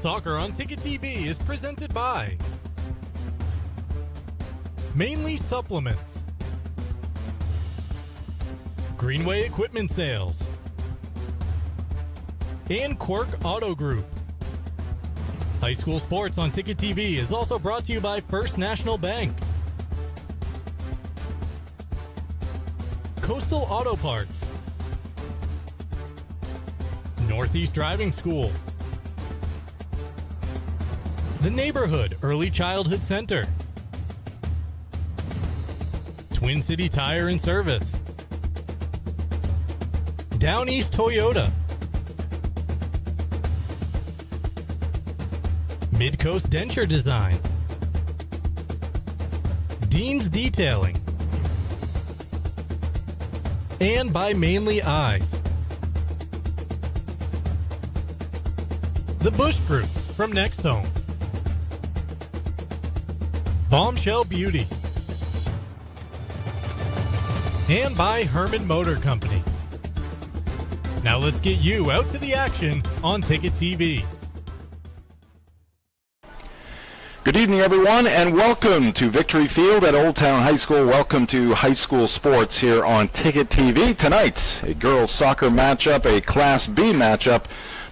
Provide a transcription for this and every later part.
Soccer on Ticket TV is presented by Mainly Supplements, Greenway Equipment Sales, and Quirk Auto Group. High school sports on Ticket TV is also brought to you by First National Bank, Coastal Auto Parts, Northeast Driving School, The Neighborhood Early Childhood Center, Twin City Tire and Service, Down East Toyota, Midcoast Denture Design, Dean's Detailing, and by Mainly Eyes. The Bush Group from Next Home, Bombshell Beauty, and by Hermon Motor Company. Now let's get you out to the action on Ticket TV. Good evening, everyone, and welcome to Victory Field at Old Town High School. Welcome to high school sports here on Ticket TV. Tonight, a girls soccer matchup, a Class B matchup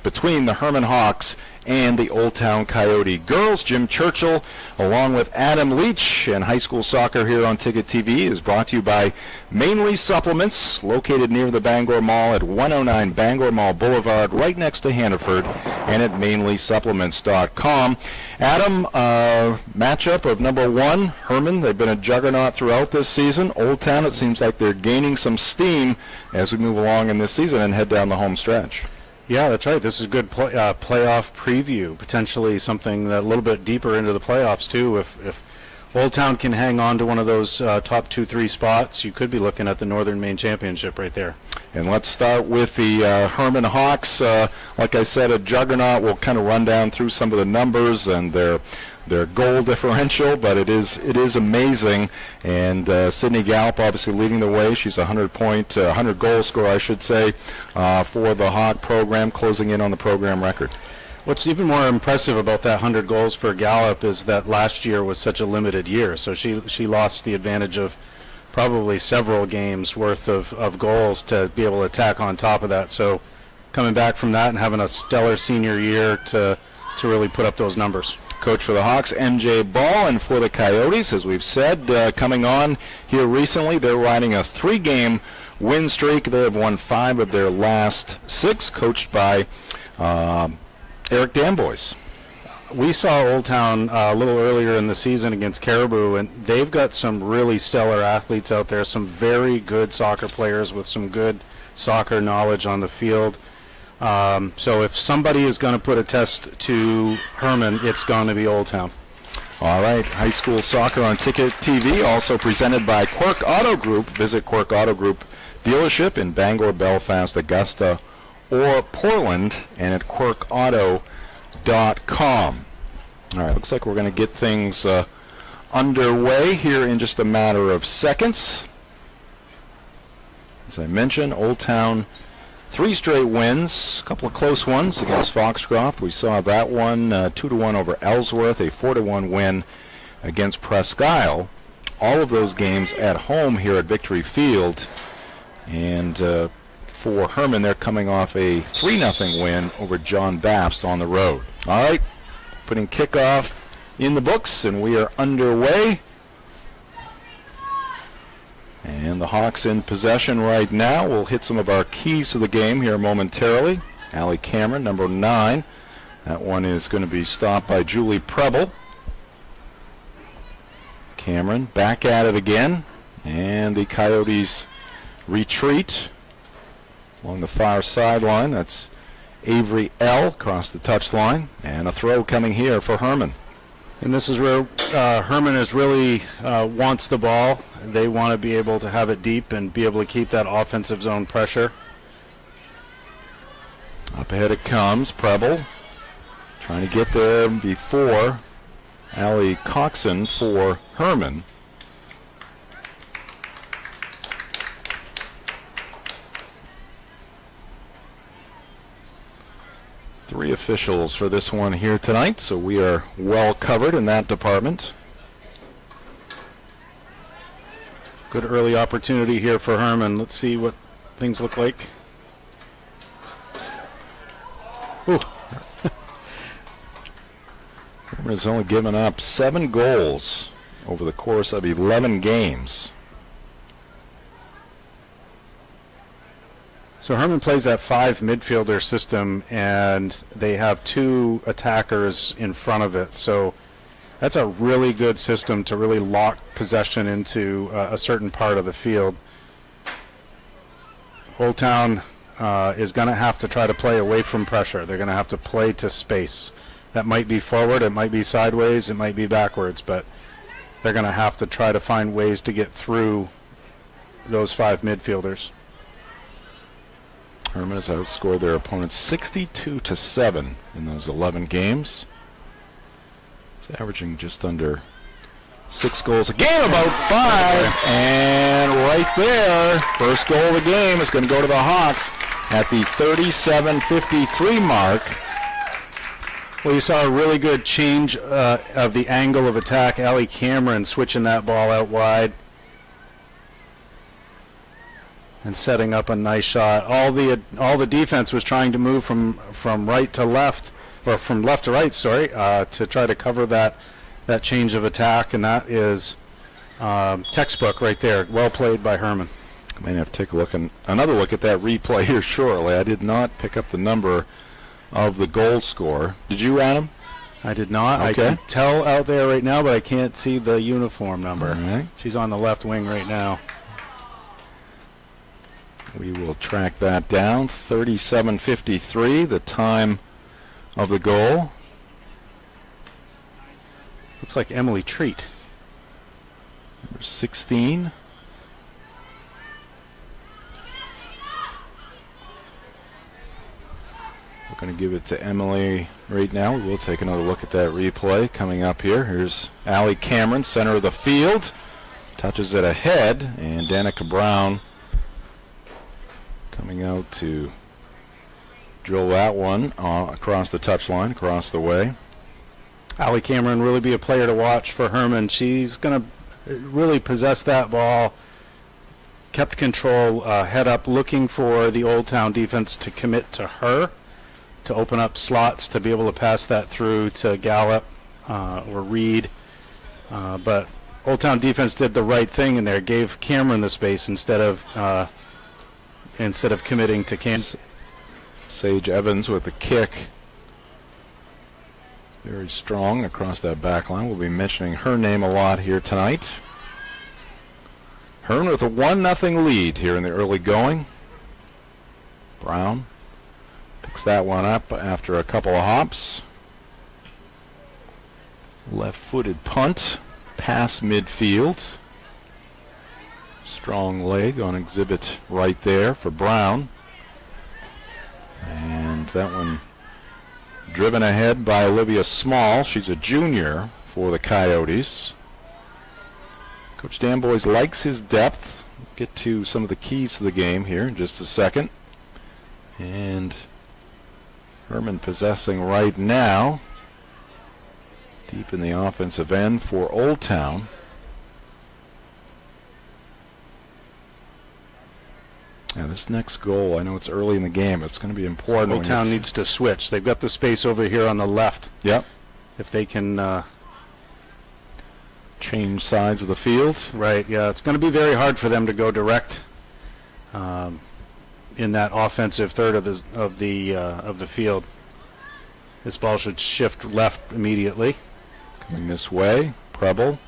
between the Hermon Hawks and the Old Town Coyote girls. Jim Churchill, along with Adam Leach, and high school soccer here on Ticket TV is brought to you by Mainly Supplements, located near the Bangor Mall at 109 Bangor Mall Boulevard, right next to Hannaford, and at mainlysupplements.com. Adam, matchup of number one, Hermon. They've been a juggernaut throughout this season. Old Town, it seems like they're gaining some steam as we move along in this season and head down the home stretch. Yeah, that's right. This is a good playoff preview, potentially something a little bit deeper into the playoffs, too. If Old Town can hang on to one of those top 2-3 spots, you could be looking at the Northern Maine Championship right there. And let's start with the Hermon Hawks. Like I said, a juggernaut. We'll kind of run down through some of the numbers and their goal differential, but it is amazing. And Sydney Gallup obviously leading the way. She's a 100 goal scorer, I should say, for the Hawk program, closing in on the program record. What's even more impressive about that 100 goals for Gallup is that last year was such a limited year, so she lost the advantage of probably several games worth of goals to be able to tack on top of that. So coming back from that and having a stellar senior year to really put up those numbers. Coach for the Hawks, MJ Ball, and for the Coyotes, as we've said, coming on here recently, they're riding a 3-game win streak. They have won 5 of their last 6, coached by Eric Danbois. We saw Old Town a little earlier in the season against Caribou, and they've got some really stellar athletes out there, some very good soccer players with some good soccer knowledge on the field. So if somebody is going to put a test to Hermon, it's going to be Old Town. All right, high school soccer on Ticket TV, also presented by Quirk Auto Group. Visit Quirk Auto Group dealership in Bangor, Belfast, Augusta, or Portland, and at quirkauto.com. All right, looks like we're going to get things underway here in just a matter of seconds. As I mentioned, Old Town 3 straight wins, a couple of close ones against Foxcroft. We saw that one 2-1 over Ellsworth, a 4-1 win against Presque Isle. All of those games at home here at Victory Field. And for Hermon, they're coming off a 3-0 win over John Bapst on the road. All right, putting kickoff in the books, and we are underway. And the Hawks in possession right now. We'll hit some of our keys to the game here momentarily. Allie Cameron, number 9. That one is going to be stopped by Julie Preble. Cameron back at it again. And the Coyotes retreat along the far sideline. That's Avery L. across the touchline. And a throw coming here for Hermon. And this is where Hermon is really wants the ball. They want to be able to have it deep and be able to keep that offensive zone pressure. Up ahead it comes. Preble trying to get there before Allie Coxon for Hermon. 3 officials for this one here tonight, so we are well covered in that department. Good early opportunity here for Hermon. Let's see what things look like. Ooh. Hermon has only given up 7 goals over the course of 11 games. So Hermon plays that 5 midfielder system, and they have 2 attackers in front of it. So that's a really good system to really lock possession into a certain part of the field. Old Town is going to have to try to play away from pressure. They're going to have to play to space. That might be forward, it might be sideways, it might be backwards, but they're going to have to try to find ways to get through those 5 midfielders. Hermon has outscored their opponents 62-7 in those 11 games. It's averaging just under 6 goals a game, about 5. And right there, first goal of the game is going to go to the Hawks at the 37:53 mark. Well, you saw a really good change of the angle of attack. Allie Cameron switching that ball out wide and setting up a nice shot. All the defense was trying to move from right to left, or from left to right, sorry, to try to cover that change of attack, and that is textbook right there. Well played by Hermon. I may have to take another look at that replay here shortly. I did not pick up the number of the goal score. Did you, Adam? I did not. Okay. I can tell out there right now, but I can't see the uniform number. All right. She's on the left wing right now. We will track that down. 37:53, the time of the goal. Looks like Emily Treat. Number 16. We're going to give it to Emily right now. We will take another look at that replay coming up here. Here's Allie Cameron, center of the field. Touches it ahead, and Danica Brown coming out to drill that one across the touchline, across the way. Allie Cameron really be a player to watch for Hermon. She's going to really possess that ball, kept control, head up, looking for the Old Town defense to commit to her, to open up slots to be able to pass that through to Gallup or Reed. But Old Town defense did the right thing in there, gave Cameron the space instead of committing to Cameron. Sage Evans with the kick. Very strong across that back line. We'll be mentioning her name a lot here tonight. Hermon with a 1-0 lead here in the early going. Brown picks that one up after a couple of hops. Left-footed punt, pass midfield. Strong leg on exhibit right there for Brown. And that one driven ahead by Olivia Small. She's a junior for the Coyotes. Coach Dan Boys likes his depth. We'll get to some of the keys to the game here in just a second. And Hermon possessing right now. Deep in the offensive end for Old Town. Yeah, this next goal, I know it's early in the game. It's going to be important. Old Town needs to switch. They've got the space over here on the left. Yep. If they can change sides of the field. Right, yeah. It's going to be very hard for them to go direct in that offensive third of the field. This ball should shift left immediately. Coming this way, Preble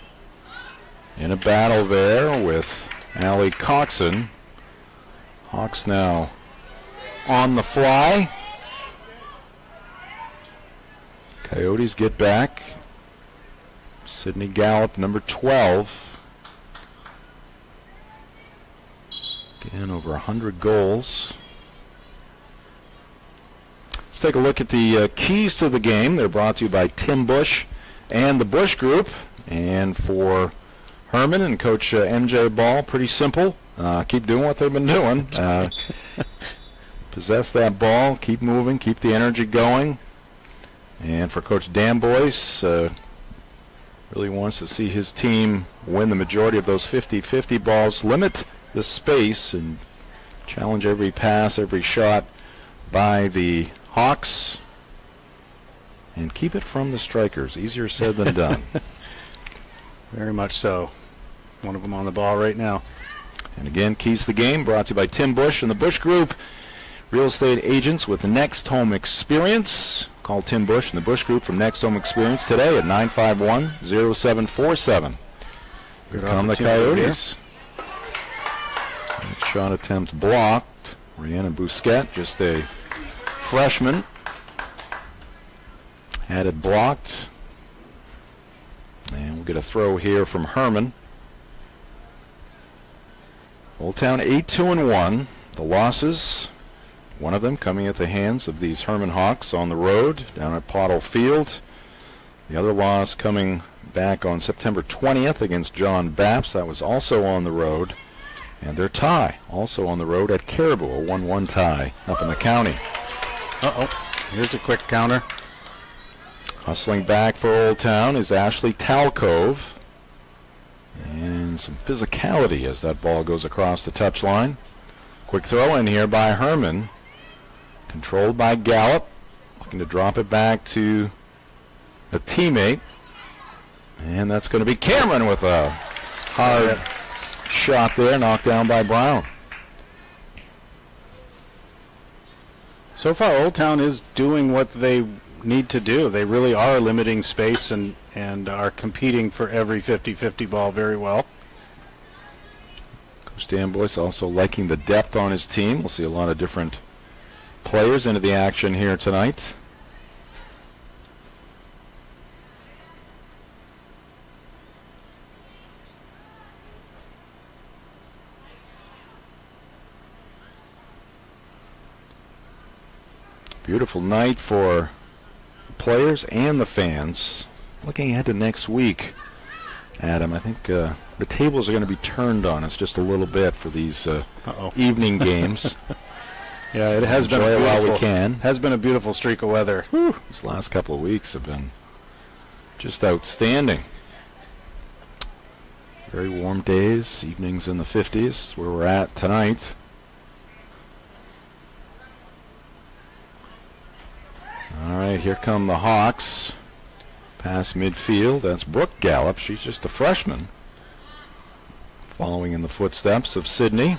in a battle there with Allie Coxon. Hawks now on the fly. Coyotes get back. Sydney Gallup, number 12. Again, over 100 goals. Let's take a look at the keys to the game. They're brought to you by Tim Bush and the Bush Group. And for Hermon and Coach MJ Ball, pretty simple. Keep doing what they've been doing. Possess that ball, keep moving, keep the energy going. And for Coach Dan Boyce, really wants to see his team win the majority of those 50-50 balls, limit the space, and challenge every pass, every shot by the Hawks, and keep it from the strikers. Easier said than done. Very much so. One of them on the ball right now. And again, Keys to the Game brought to you by Tim Bush and the Bush Group, real estate agents with Next Home Experience. Call Tim Bush and the Bush Group from Next Home Experience today at 951-0747. Here come the Coyotes. Shot attempt blocked. Rhiannon Bousquet, just a freshman, had it blocked. And we'll get a throw here from Hermon. Old Town 8-2-1. The losses, one of them coming at the hands of these Hermon Hawks on the road down at Pottle Field. The other loss coming back on September 20th against John Bapps. That was also on the road. And their tie also on the road at Caribou, a 1-1 tie up in the county. Here's a quick counter. Hustling back for Old Town is Ashley Talcove. And some physicality as that ball goes across the touchline. Quick throw in here by Hermon. Controlled by Gallup. Looking to drop it back to a teammate. And that's going to be Cameron with a hard shot there, knocked down by Brown. So far, Old Town is doing what they need to do. They really are limiting space and are competing for every 50-50 ball very well. Coach Dan Boyce also liking the depth on his team. We'll see a lot of different players into the action here tonight. Beautiful night for the players and the fans. Looking ahead to next week, Adam, I think the tables are going to be turned on us just a little bit for these evening games. Yeah, it has been Enjoy while we can. Has been a beautiful streak of weather. Whew, these last couple of weeks have been just outstanding. Very warm days, evenings in the 50s, where we're at tonight. All right, here come the Hawks. Past midfield, that's Brooke Gallup. She's just a freshman. Following in the footsteps of Sydney.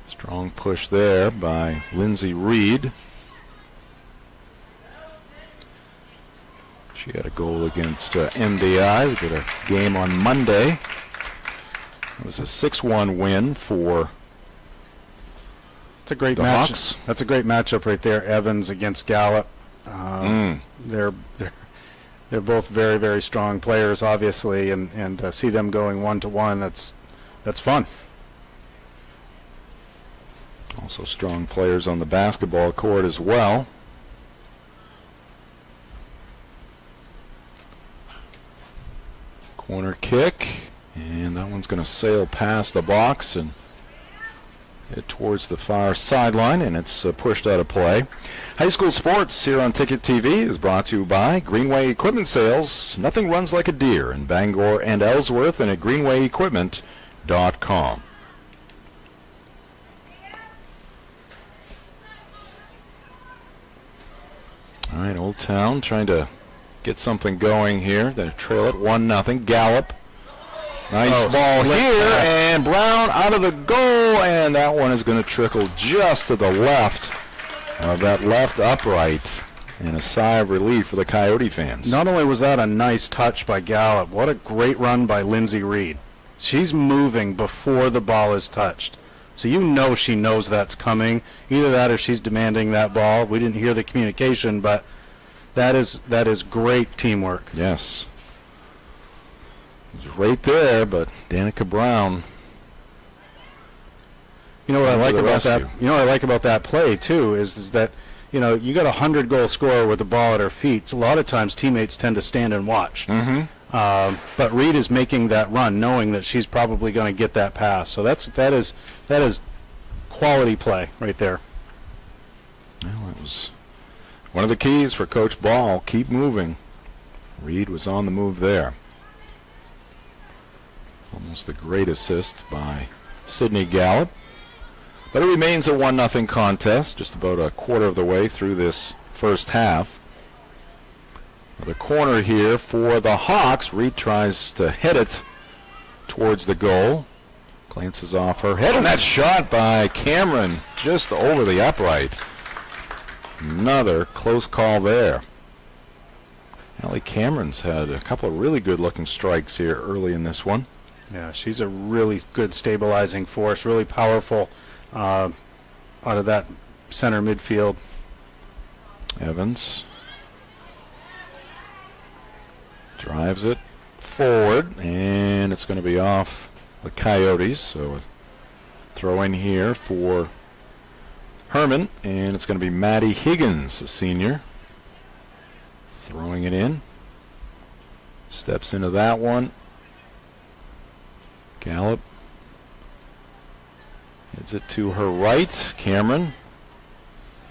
Strong push there by Lindsay Reed. She had a goal against MDI. We did a game on Monday. It was a 6-1 win for It's a great the match. Hawks. That's a great matchup right there. Evans against Gallup. They're both very, very strong players, obviously, and see them going 1-1. That's fun. Also strong players on the basketball court as well. Corner kick, and that one's going to sail past the box and head towards the far sideline, and it's pushed out of play. High school sports here on Ticket TV is brought to you by Greenway Equipment Sales. Nothing runs like a deer in Bangor and Ellsworth, and at greenwayequipment.com. All right, Old Town trying to get something going here. They trail it 1-0. Gallup. Nice ball here, and Brown out of the goal, and that one is going to trickle just to the left of that left upright, and a sigh of relief for the Coyote fans. Not only was that a nice touch by Gallup, what a great run by Lindsay Reed. She's moving before the ball is touched. So you know she knows that's coming. Either that or she's demanding that ball. We didn't hear the communication, but that is great teamwork. Yes. It was right there, but Danica Brown. You know what I like about that? You know what I like about that play too is that you got a 100-goal scorer with the ball at her feet. So a lot of times teammates tend to stand and watch. But Reed is making that run, knowing that she's probably going to get that pass. So that is quality play right there. Well, it was one of the keys for Coach Ball. Keep moving. Reed was on the move there. Almost a great assist by Sydney Gallup. But it remains a 1-0 contest, just about a quarter of the way through this first half. The corner here for the Hawks. Reed tries to head it towards the goal. Glances off her head, and that shot by Cameron just over the upright. Another close call there. Allie Cameron's had a couple of really good-looking strikes here early in this one. Yeah, she's a really good stabilizing force, really powerful out of that center midfield. Evans drives it forward, and it's going to be off the Coyotes. So a throw in here for Hermon, and it's going to be Maddie Higgins, a senior, throwing it in. Steps into that one. Gallup heads it to her right. Cameron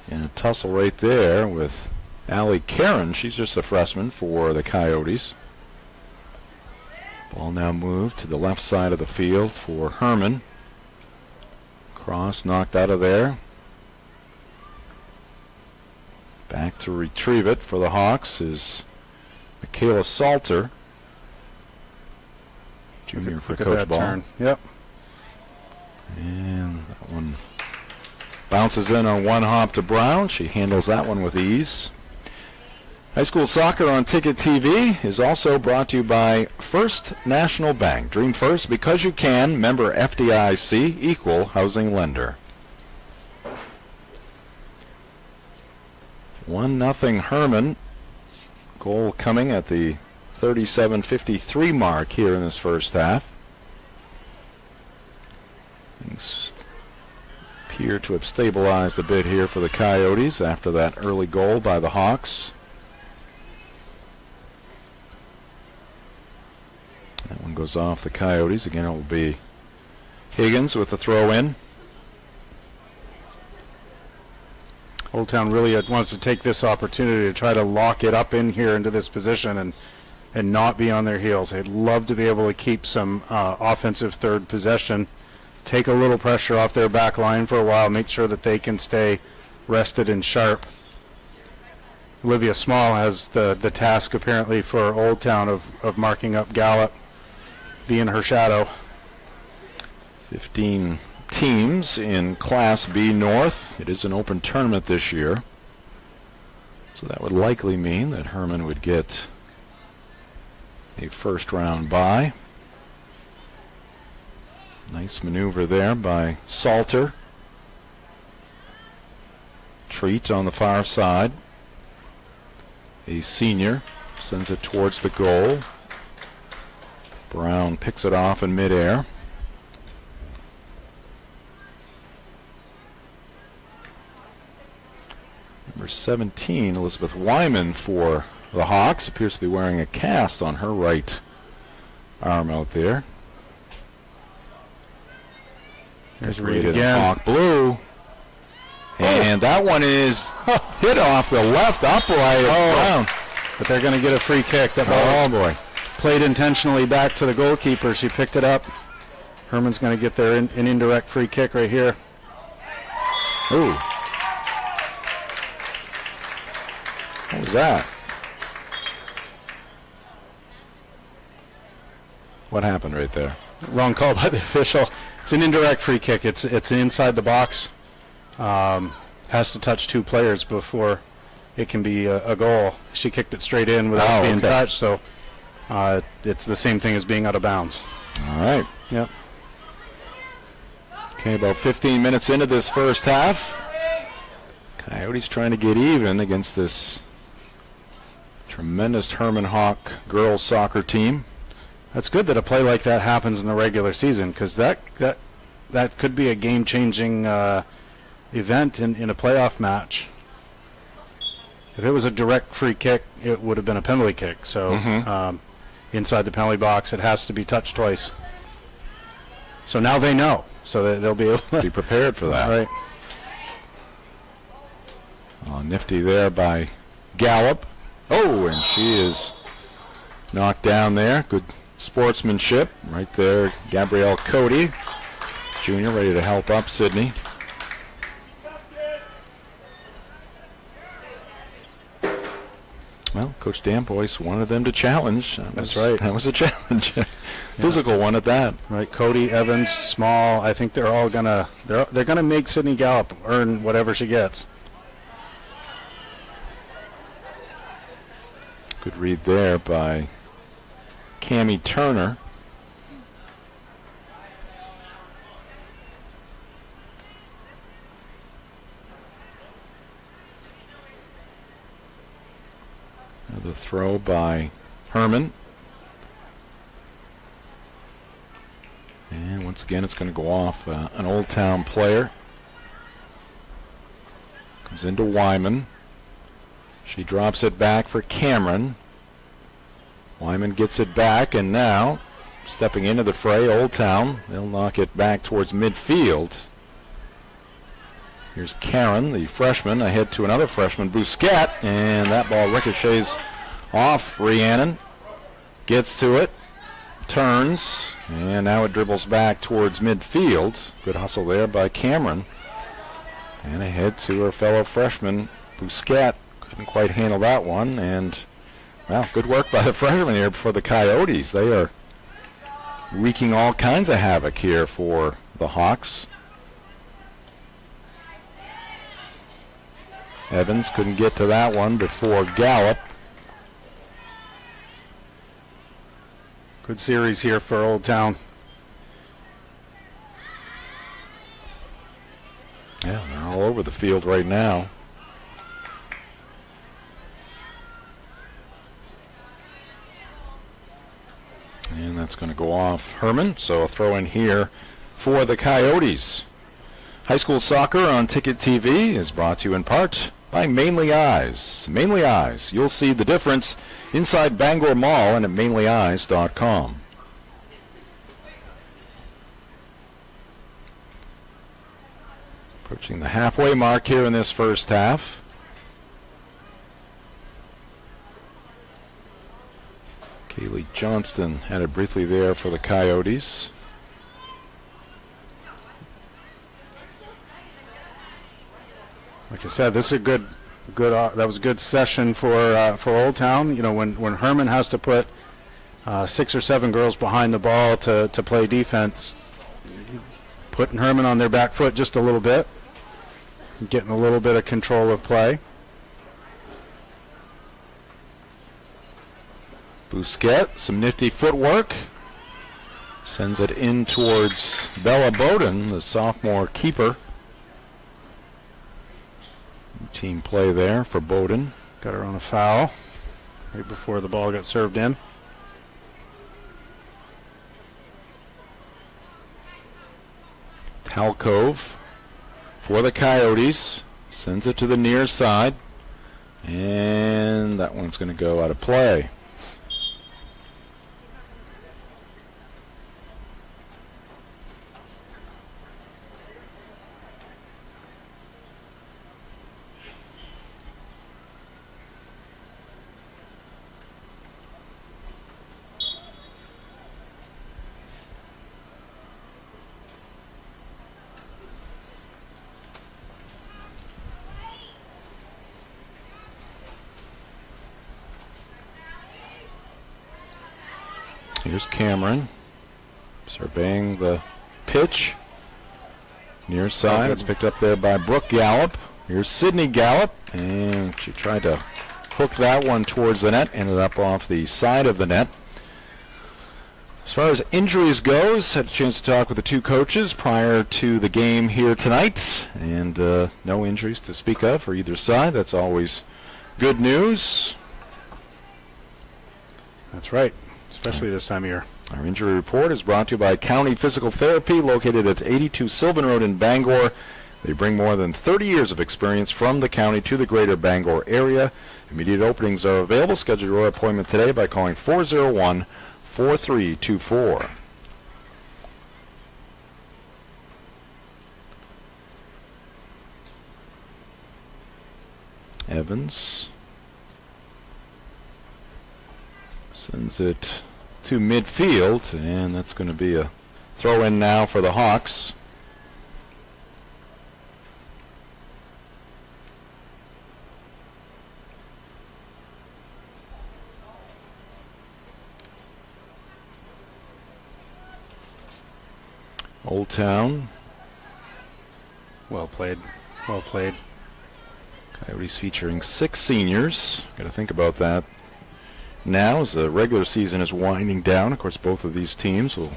in a tussle right there with Allie Karen. She's just a freshman for the Coyotes. Ball now moved to the left side of the field for Hermon. Cross knocked out of there. Back to retrieve it for the Hawks is Michaela Salter, junior for Coach Ball. Turn. Yep. And that one bounces in on one hop to Brown. She handles that one with ease. High school soccer on Ticket TV is also brought to you by First National Bank. Dream first because you can. Member FDIC, equal housing lender. 1-0 Hermon. Goal coming at the 37:53 mark here in this first half. Things appear to have stabilized a bit here for the Coyotes after that early goal by the Hawks. That one goes off the Coyotes. Again, it will be Higgins with the throw in. Old Town really wants to take this opportunity to try to lock it up in here into this position and not be on their heels. They'd love to be able to keep some offensive third possession, take a little pressure off their back line for a while, make sure that they can stay rested and sharp. Olivia Small has the task apparently for Old Town of marking up Gallup, being her shadow. 15 teams in Class B North. It is an open tournament this year, so that would likely mean that Hermon would get a first round bye. Nice maneuver there by Salter. Treat on the far side. A senior sends it towards the goal. Brown picks it off in midair. Number 17, Elizabeth Wyman for the Hawks, appears to be wearing a cast on her right arm out there. There's Reed again. Hawk blue. And that one is hit off the left upright of Brown. But they're going to get a free kick. That ball boy. Played intentionally back to the goalkeeper. She picked it up. Hermon's going to get their an indirect free kick right here. Ooh. What was that? What happened right there? Wrong call by the official. It's an indirect free kick. It's inside the box. Has to touch two players before it can be a goal. She kicked it straight in without being touched, so it's the same thing as being out of bounds. All right. Yep. Okay, about 15 minutes into this first half. Coyotes trying to get even against this tremendous Hermon Hawk girls soccer team. That's good that a play like that happens in the regular season, because that could be a game-changing event in a playoff match. If it was a direct free kick, it would have been a penalty kick. So inside the penalty box, it has to be touched twice. So now they know, so that they'll be able to be prepared for that. Right. Nifty there by Gallup. Oh, and she is knocked down there. Good sportsmanship right there. Gabrielle Cody, Jr., ready to help up Sydney. Well, Coach Danboyce wanted them to challenge. That's right. That was a challenge. Physical one at that. Right, Cody, Evans, Small. I think they're all they're gonna make Sydney Gallup earn whatever she gets. Good read there by Cammie Turner. Another throw by Hermon. And once again, it's going to go off an Old Town player. Comes into Wyman. She drops it back for Cameron. Wyman gets it back, and now stepping into the fray, Old Town. They'll knock it back towards midfield. Here's Karen, the freshman, ahead to another freshman, Bousquet, and that ball ricochets off Rhiannon. Gets to it, turns, and now it dribbles back towards midfield. Good hustle there by Cameron. And ahead to her fellow freshman, Bousquet. Couldn't quite handle that one, and, well, good work by the freshman here for the Coyotes. They are wreaking all kinds of havoc here for the Hawks. Evans couldn't get to that one before Gallup. Good series here for Old Town. Yeah, they're all over the field right now. And that's going to go off Hermon, so a throw in here for the Coyotes. High school soccer on Ticket TV is brought to you in part by Mainly Eyes. Mainly Eyes, you'll see the difference inside Bangor Mall and at mainlyeyes.com. Approaching the halfway mark here in this first half. Kaylee Johnston had it briefly there for the Coyotes. Like I said, this is a good. That was a good session for Old Town. You know, when Hermon has to put 6 or 7 girls behind the ball to play defense, putting Hermon on their back foot just a little bit, getting a little bit of control of play. Bousquet, some nifty footwork. Sends it in towards Bella Bowden, the sophomore keeper. Team play there for Bowden. Got her on a foul right before the ball got served in. Talcove for the Coyotes. Sends it to the near side. And that one's going to go out of play. Here's Cameron surveying the pitch. Near side, it's picked up there by Brooke Gallup. Here's Sydney Gallup, and she tried to hook that one towards the net, ended up off the side of the net. As far as injuries goes, had a chance to talk with the two coaches prior to the game here tonight, and no injuries to speak of for either side. That's always good news. That's right. Especially this time of year. Our injury report is brought to you by County Physical Therapy, located at 82 Sylvan Road in Bangor. They bring more than 30 years of experience from the county to the greater Bangor area. Immediate openings are available. Schedule your appointment today by calling 401-4324. Evans sends it to midfield, and that's going to be a throw in now for the Hawks. Old Town. Well played. Well played. Coyotes featuring 6 seniors. Got to think about that now as the regular season is winding down. Of course, both of these teams will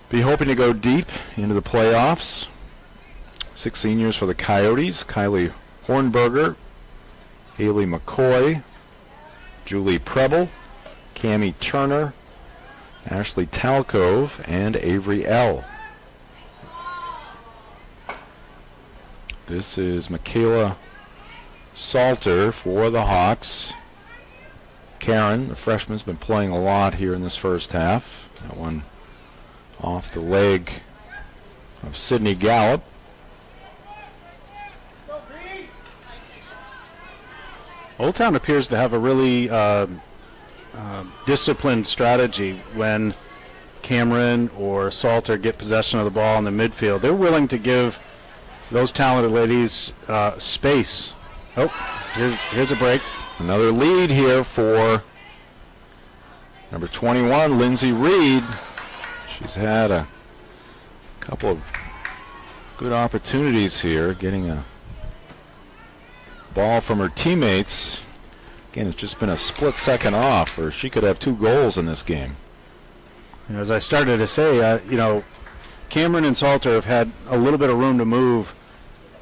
be hoping to go deep into the playoffs. 6 seniors for the Coyotes: Kylie Hornberger, Haley McCoy, Julie Preble, Cammie Turner, Ashley Talcove, and Avery L. This is Michaela Salter for the Hawks. Karen, the freshman, has been playing a lot here in this first half. That one off the leg of Sydney Gallup. Old Town appears to have a really disciplined strategy when Cameron or Salter get possession of the ball in the midfield. They're willing to give those talented ladies space. Oh, here's a break. Another lead here for number 21, Lindsay Reed. She's had a couple of good opportunities here, getting a ball from her teammates. Again, it's just been a split second off, or she could have 2 goals in this game. As I started to say, Cameron and Salter have had a little bit of room to move,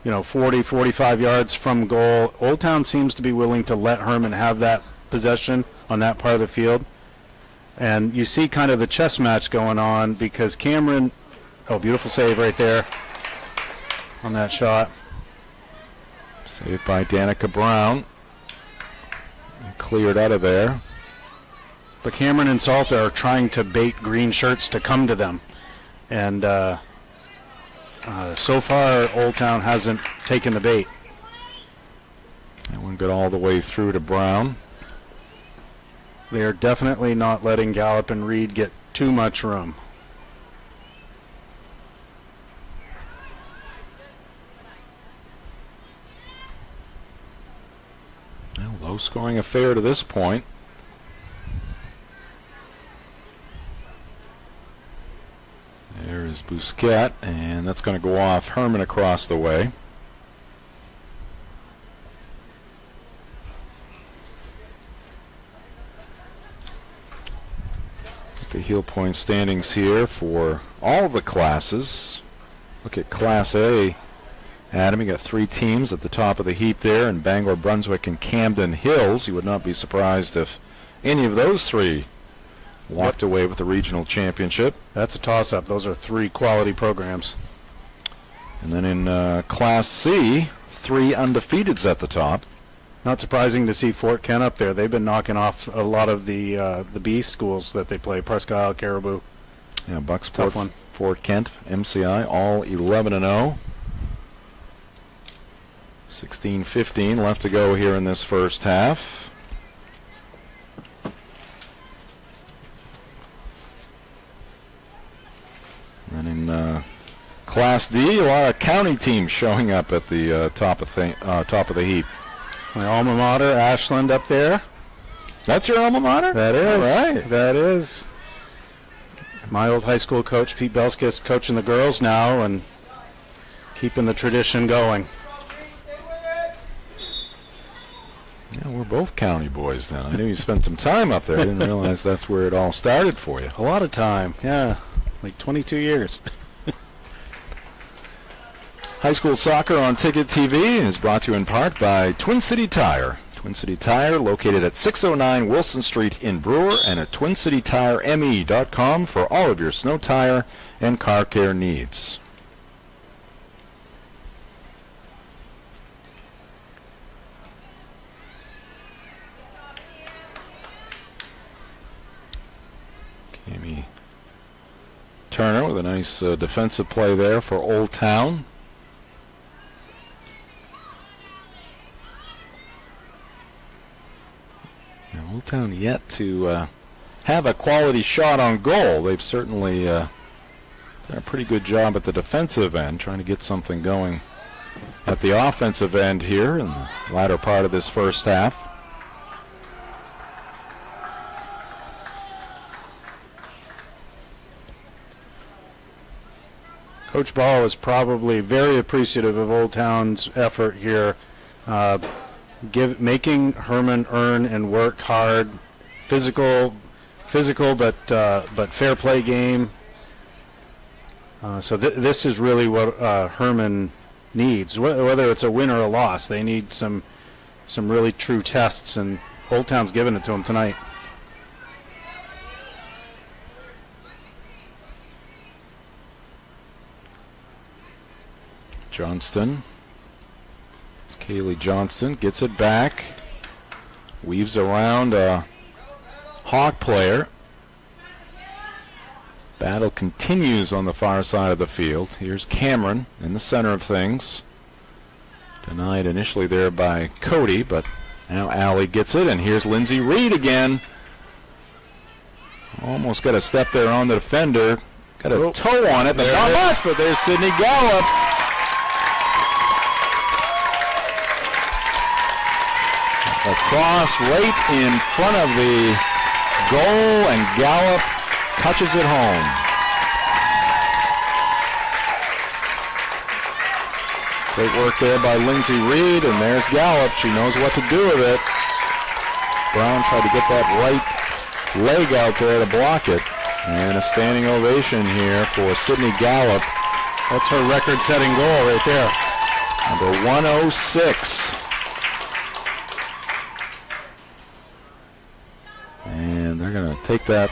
40, 45 yards from goal. Old Town seems to be willing to let Hermon have that possession on that part of the field. And you see kind of the chess match going on because Cameron, beautiful save right there on that shot. Saved by Danica Brown. Cleared out of there. But Cameron and Salter are trying to bait green shirts to come to them. And so far, Old Town hasn't taken the bait. That one got all the way through to Brown. They are definitely not letting Gallup and Reed get too much room. Well, low-scoring affair to this point. There is Bousquet, and that's going to go off Hermon across the way. The heel point standings here for all the classes. Look at Class A. Adam, you got 3 teams at the top of the heap there, in Bangor, Brunswick, and Camden Hills. You would not be surprised if any of those 3 walked away with the regional championship. That's a toss-up. Those are 3 quality programs. And then in Class C, 3 undefeateds at the top. Not surprising to see Fort Kent up there. They've been knocking off a lot of the B schools that they play. Presque Isle, Caribou. Yeah, Bucksport, one. Fort Kent, MCI, all 11-0. 16-15 left to go here in this first half. And in Class D, a lot of county teams showing up at the top of the heap. My alma mater, Ashland, up there. That's your alma mater? That is. All right. That is. My old high school coach, Pete Belskis, coaching the girls now and keeping the tradition going. Yeah, we're both county boys then. I knew you spent some time up there. I didn't realize that's where it all started for you. A lot of time, yeah. Like 22 years. High school soccer on Ticket TV is brought to you in part by Twin City Tire. Twin City Tire, located at 609 Wilson Street in Brewer, and at twincitytireme.com for all of your snow tire and car care needs. Cammie Turner with a nice defensive play there for Old Town. And Old Town yet to have a quality shot on goal. They've certainly done a pretty good job at the defensive end, trying to get something going at the offensive end here in the latter part of this first half. Coach Ball is probably very appreciative of Old Town's effort here, making Hermon earn and work hard, physical but fair play game. So this is really what Hermon needs, whether it's a win or a loss. They need some really true tests, and Old Town's giving it to them tonight. Johnston. Kaylee Johnston gets it back. Weaves around a Hawk player. Battle continues on the far side of the field. Here's Cameron in the center of things. Denied initially there by Cody, but now Allie gets it, and here's Lindsay Reed again. Almost got a step there on the defender. Got a toe on it, but not much, but there's Sydney Gallup. A cross right in front of the goal, and Gallup touches it home. Great work there by Lindsay Reed, and there's Gallup. She knows what to do with it. Brown tried to get that right leg out there to block it. And a standing ovation here for Sydney Gallup. That's her record-setting goal right there. Number 106. And they're going to take that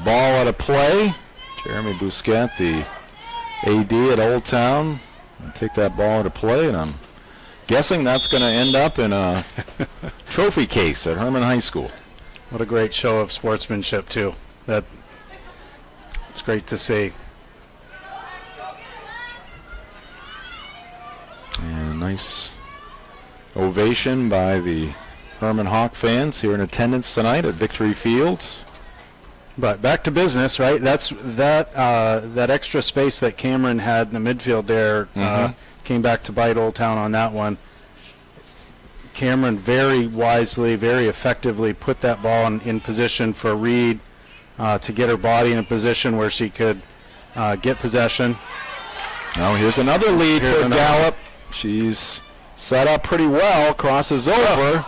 ball out of play. Jeremy Bousquet, the AD at Old Town, will take that ball out of play, and I'm guessing that's going to end up in a trophy case at Hermon High School. What a great show of sportsmanship, too. It's great to see. And a nice ovation by the Hermon Hawk fans here in attendance tonight at Victory Fields. But back to business, right? That extra space that Cameron had in the midfield there came back to bite Old Town on that one. Cameron very wisely, very effectively put that ball in position for Reed to get her body in a position where she could get possession. Now here's another lead for Gallup. She's set up pretty well, crosses over,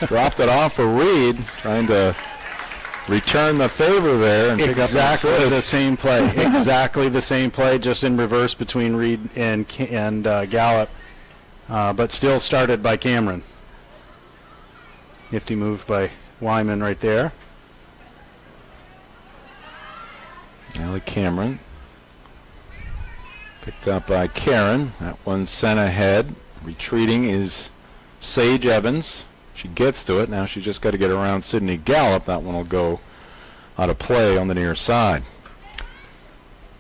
dropped it off for Reed, trying to return the favor there and pick up the same play. Exactly the same play, just in reverse between Reed and Gallup, but still started by Cameron. Nifty move by Wyman right there. Allie Cameron picked up by Karen. That one sent ahead. Retreating is Sage Evans. She gets to it. Now she's just got to get around Sydney Gallup. That one will go out of play on the near side.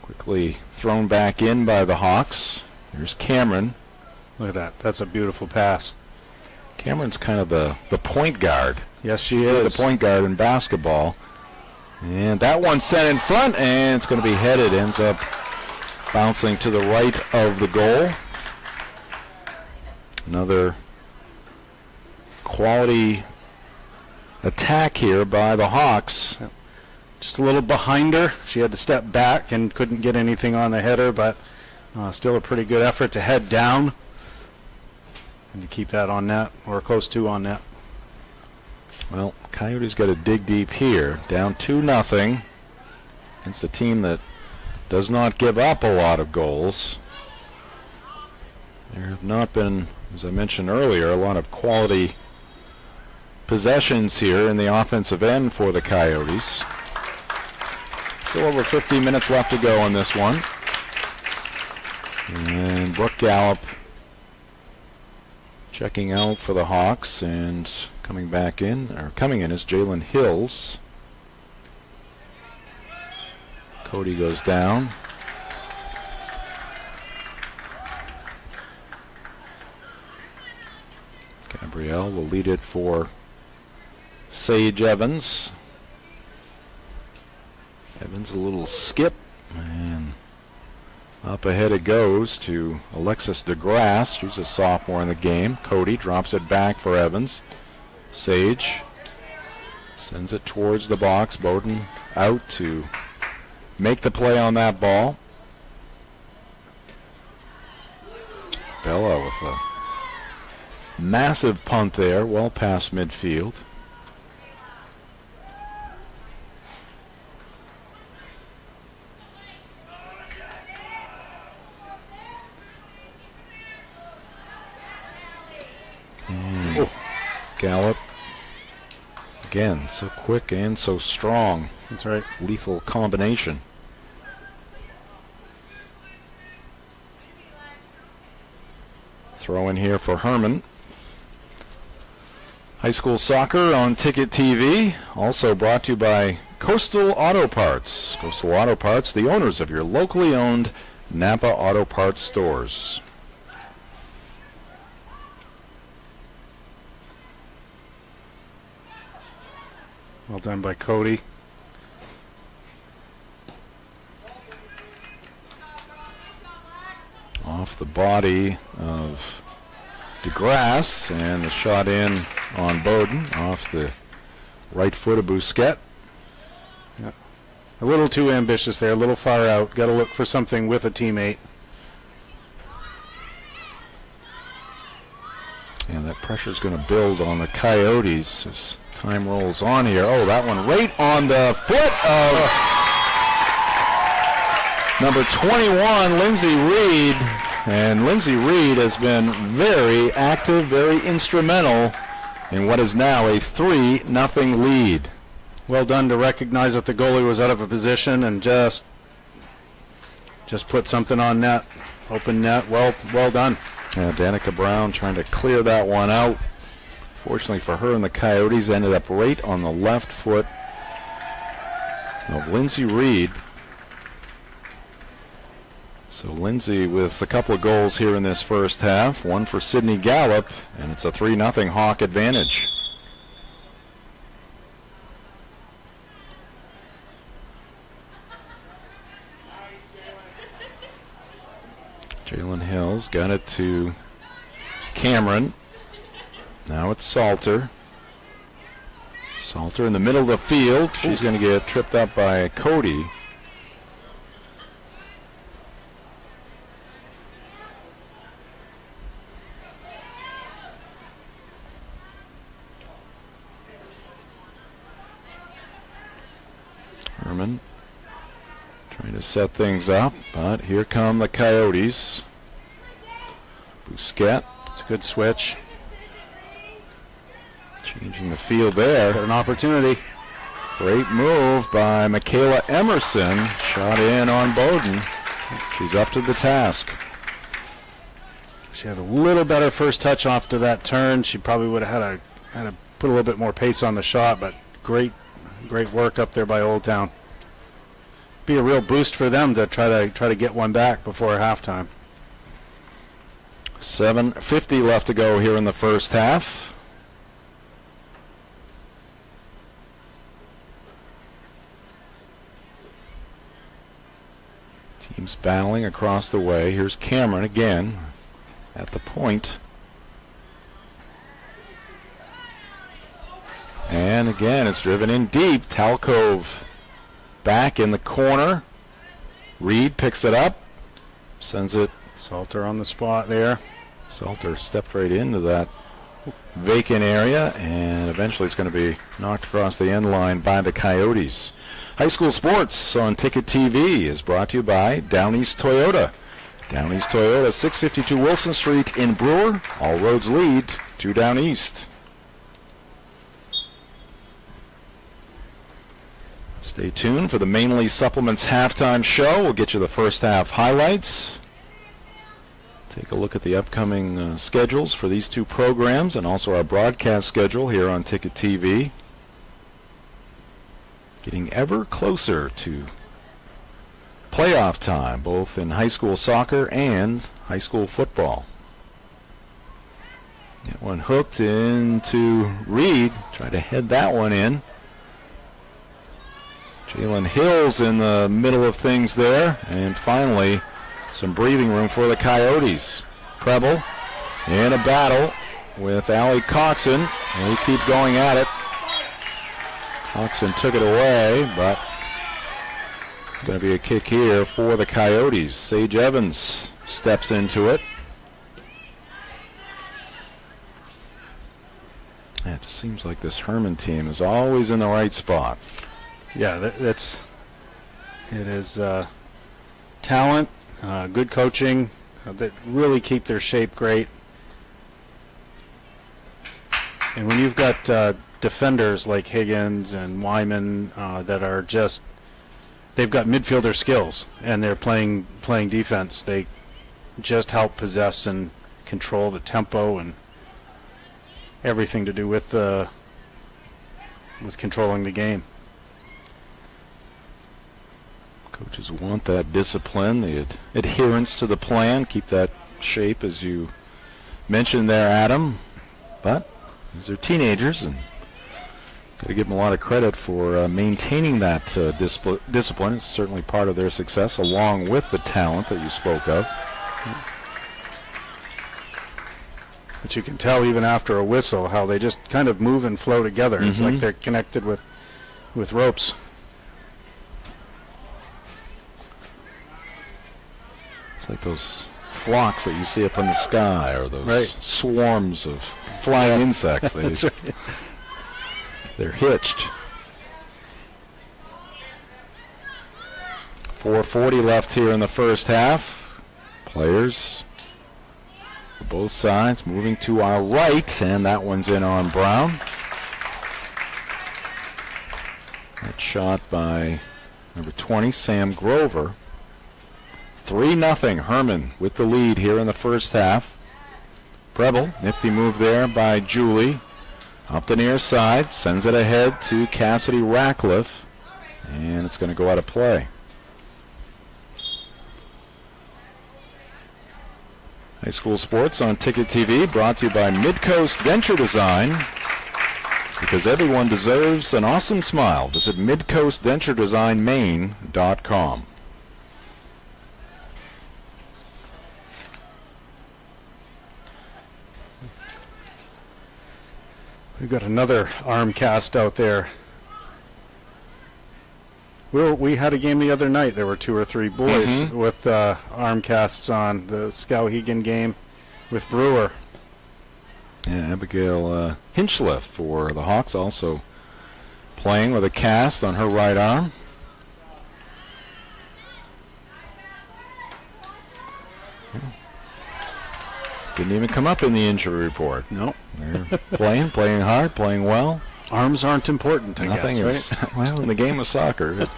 Quickly thrown back in by the Hawks. Here's Cameron. Look at that. That's a beautiful pass. Cameron's kind of the point guard. Yes, she is. The point guard in basketball. And that one sent in front, and it's going to be headed. Ends up bouncing to the right of the goal. Another quality attack here by the Hawks. Just a little behind her. She had to step back and couldn't get anything on the header, but still a pretty good effort to head down and to keep that on net, or close to on net. Well, Coyotes got to dig deep here. Down 2-0 against a team that does not give up a lot of goals. There have not been, as I mentioned earlier, a lot of quality possessions here in the offensive end for the Coyotes. Still over 15 minutes left to go on this one. And Brooke Gallup checking out for the Hawks, and coming in is Jalen Hills. Cody goes down. Gabrielle will lead it for Sage Evans. Evans a little skip, and up ahead it goes to Alexis DeGrasse. She's a sophomore in the game. Cody drops it back for Evans. Sage sends it towards the box. Bowden out to make the play on that ball. Bella with a massive punt there, well past midfield. Gallup. Again, so quick and so strong. That's right. Lethal combination. Throw in here for Hermon. High school soccer on Ticket TV. Also brought to you by Coastal Auto Parts. Coastal Auto Parts, the owners of your locally owned Napa Auto Parts stores. Well done by Cody. Off the body of DeGrasse, and the shot in on Bowden off the right foot of Bousquet. Yeah. A little too ambitious there, a little far out. Got to look for something with a teammate. And that pressure's going to build on the Coyotes as time rolls on here. Oh, that one right on the foot of number 21, Lindsay Reed. And Lindsay Reed has been very active, very instrumental in what is now a 3-0 lead. Well done to recognize that the goalie was out of a position and just put something on net. Open net. Well done. And Danica Brown trying to clear that one out. Fortunately for her and the Coyotes, ended up right on the left foot of Lindsay Reed. So Lindsay with a couple of goals here in this first half. One for Sydney Gallup, and it's a 3-0 Hawk advantage. Jalen Hills got it to Cameron. Now it's Salter. Salter in the middle of the field. She's going to get tripped up by Cody. Hermon trying to set things up, but here come the Coyotes. Bousquet. It's a good switch. Changing the field there. Got an opportunity. Great move by Michaela Emerson. Shot in on Bowden. She's up to the task. She had a little better first touch off to that turn. She probably would have had to put a little bit more pace on the shot, but great work up there by Old Town. Be a real boost for them to try to get one back before halftime. 7:50 left to go here in the first half. Teams battling across the way. Here's Cameron again at the point. And again, it's driven in deep. Talcove back in the corner. Reed picks it up, sends it. Salter on the spot there. Salter stepped right into that vacant area, and eventually it's going to be knocked across the end line by the Coyotes. High school sports on Ticket TV is brought to you by Down East Toyota. Down East Toyota, 652 Wilson Street in Brewer. All roads lead to Down East. Stay tuned for the Mainly Supplements halftime show. We'll get you the first half highlights. Take a look at the upcoming schedules for these two programs and also our broadcast schedule here on Ticket TV. Getting ever closer to playoff time, both in high school soccer and high school football. That one hooked into Reed. Tried to head that one in. Jalen Hill's in the middle of things there. And finally, some breathing room for the Coyotes. Preble in a battle with Allie Coxon. They keep going at it. Coxon took it away, but it's going to be a kick here for the Coyotes. Sage Evans steps into it. Yeah, it just seems like this Hermon team is always in the right spot. Yeah, it is talent, good coaching that really keep their shape great. And when you've got defenders like Higgins and Wyman that are just, they've got midfielder skills and they're playing defense. They just help possess and control the tempo and everything to do with controlling the game. Coaches want that discipline, the adherence to the plan, keep that shape as you mentioned there, Adam. But these are teenagers, and got to give them a lot of credit for maintaining that discipline. It's certainly part of their success, along with the talent that you spoke of. But you can tell even after a whistle how they just kind of move and flow together. It's like they're connected with ropes. It's like those flocks that you see up in the sky, or those right. swarms of flying insects. That's right. They're hitched. 4:40 left here in the first half. Players for both sides moving to our right, and that one's in on Brown. That shot by number 20, Sam Grover. 3-0 Hermon with the lead here in the first half. Preble, nifty move there by Julie. Up the near side, sends it ahead to Cassidy Ratcliffe, and it's going to go out of play. High school sports on Ticket TV, brought to you by Midcoast Denture Design. Because everyone deserves an awesome smile. Visit midcoastdenturedesignmaine.com. We've got another arm cast out there. We had a game the other night. There were 2 or 3 boys with arm casts on. The Skowhegan game with Brewer. Yeah, Abigail Hinchliff for the Hawks also playing with a cast on her right arm. Didn't even come up in the injury report. No. They're playing hard, playing well. Arms aren't important, I Nothing guess, is, right? well, in the game of soccer, it's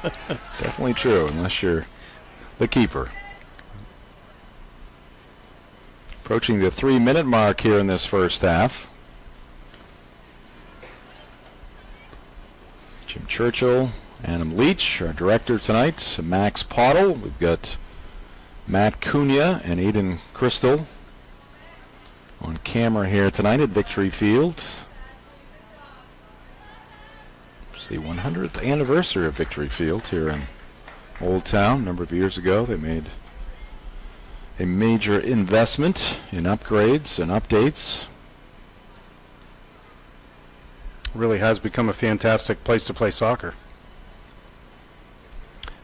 definitely true, unless you're the keeper. Approaching the 3-minute mark here in this first half. Jim Churchill, Adam Leach, our director tonight, Max Pottle. We've got Matt Cunha and Aiden Crystal on camera here tonight at Victory Field. It's the 100th anniversary of Victory Field here in Old Town. A number of years ago, they made a major investment in upgrades and updates. Really has become a fantastic place to play soccer.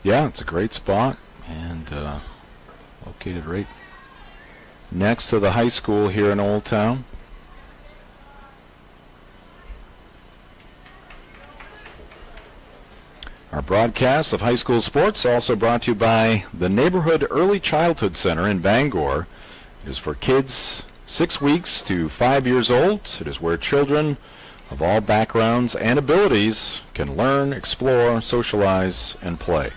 Yeah, it's a great spot, and located right next to the high school here in Old Town. Our broadcast of high school sports also brought to you by the Neighborhood Early Childhood Center in Bangor. It is for kids 6 weeks to 5 years old. It is where children of all backgrounds and abilities can learn, explore, socialize, and play.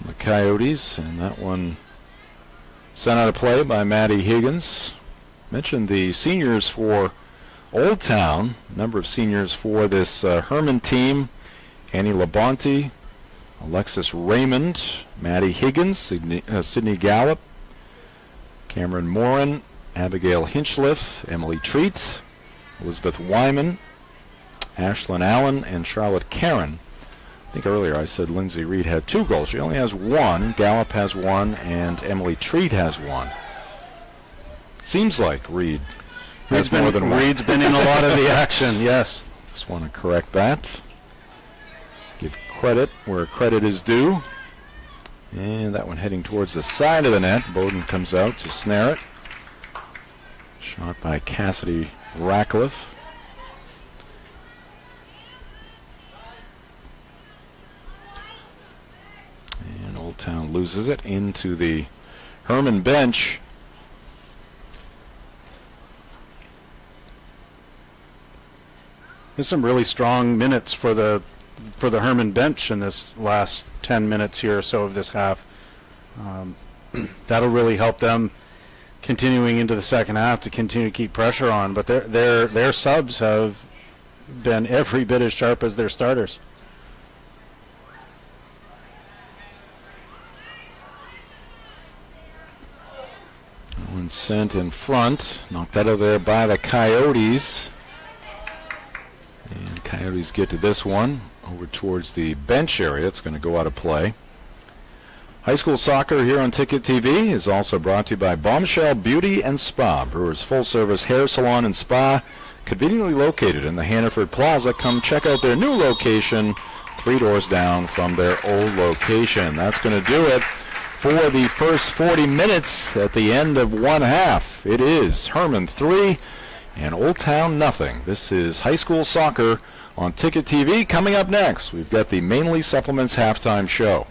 The Coyotes, and that one sent out of play by Maddie Higgins. Mentioned the seniors for Old Town, a number of seniors for this Hermon team. Annie Labonte, Alexis Raymond, Maddie Higgins, Sydney Gallup, Cameron Morin, Abigail Hinchliff, Emily Treat, Elizabeth Wyman, Ashlyn Allen, and Charlotte Karen. I think earlier I said Lindsay Reed had 2 goals. She only has 1. Gallup has 1, and Emily Treat has 1. Seems like Reed has more than 1. Reed's been in a lot of the action, yes. Just want to correct that. Give credit where credit is due. And that one heading towards the side of the net. Bowden comes out to snare it. Shot by Cassidy Ratcliffe. And Old Town loses it into the Hermon bench. There's some really strong minutes for the Hermon bench in this last 10 minutes here or so of this half. That'll really help them continuing into the second half to continue to keep pressure on. But their subs have been every bit as sharp as their starters. One sent in front, knocked out of there by the Coyotes. And Coyotes get to this one over towards the bench area. It's going to go out of play. High school soccer here on Ticket TV is also brought to you by Bombshell Beauty and Spa, Brewers full-service hair salon and spa, conveniently located in the Hannaford Plaza. Come check out their new location, 3 doors down from their old location. That's going to do it for the first 40 minutes at the end of one half. It is Hermon 3 and Old Town nothing. This is high school soccer on Ticket TV. Coming up next, we've got the Mainly Supplements halftime show.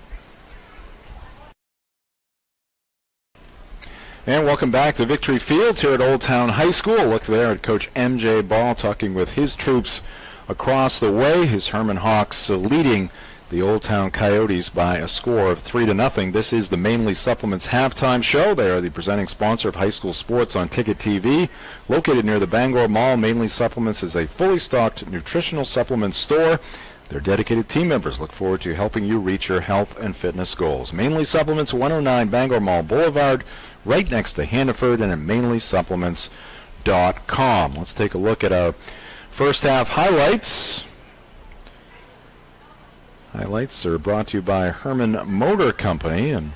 And welcome back to Victory Field here at Old Town High School. Look there at Coach M.J. Ball talking with his troops across the way. His Hermon Hawks leading the Old Town Coyotes by a score of 3-0. This is the Mainly Supplements halftime show. They are the presenting sponsor of high school sports on Ticket TV. Located near the Bangor Mall, Mainly Supplements is a fully stocked nutritional supplement store. Their dedicated team members look forward to helping you reach your health and fitness goals. Mainly Supplements, 109 Bangor Mall Boulevard, right next to Hannaford, and at mainlysupplements.com. Let's take a look at our first half highlights. Highlights are brought to you by Hermon Motor Company, and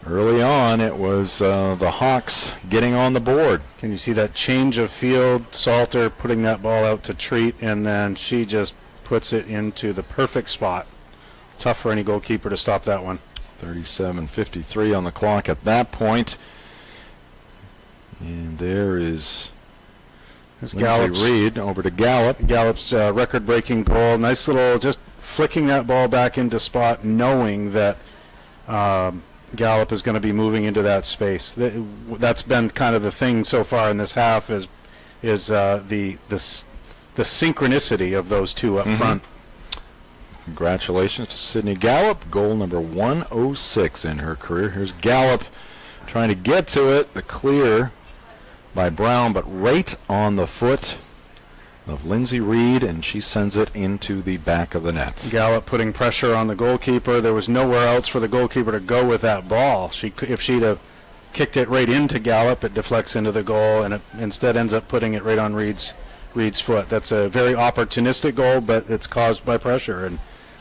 early on it was the Hawks getting on the board. Can you see that change of field? Salter putting that ball out to Treat, and then she just puts it into the perfect spot. Tough for any goalkeeper to stop that one. 37:53 on the clock at that point. And there is Lindsay Reed over to Gallup. Gallup's record-breaking goal. Nice little, just flicking that ball back into spot, knowing that Gallup is going to be moving into that space. That's been kind of the thing so far in this half is the synchronicity of those two up front. Congratulations to Sydney Gallup, goal number 106 in her career. Here's Gallup trying to get to it. The clear by Brown, but right on the foot of Lindsay Reed, and she sends it into the back of the net. Gallup putting pressure on the goalkeeper. There was nowhere else for the goalkeeper to go with that ball. If she'd have kicked it right into Gallup, it deflects into the goal, and it instead ends up putting it right on Reed's foot. That's a very opportunistic goal, but it's caused by pressure, and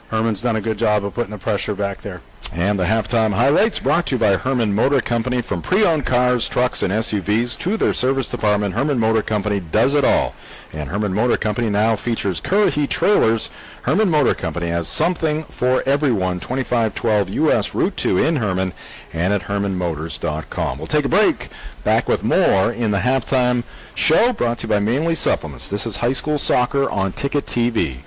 Hermon's done a good job of putting the pressure back there. And the halftime highlights brought to you by Hermon Motor Company. From pre-owned cars, trucks, and SUVs to their service department, Hermon Motor Company does it all. And Hermon Motor Company now features Currahee trailers. Hermon Motor Company has something for everyone. 2512 U.S. Route 2 in Hermon and at HermonMotors.com. We'll take a break. Back with more in the halftime show brought to you by Mainly Supplements. This is high school soccer on Ticket TV.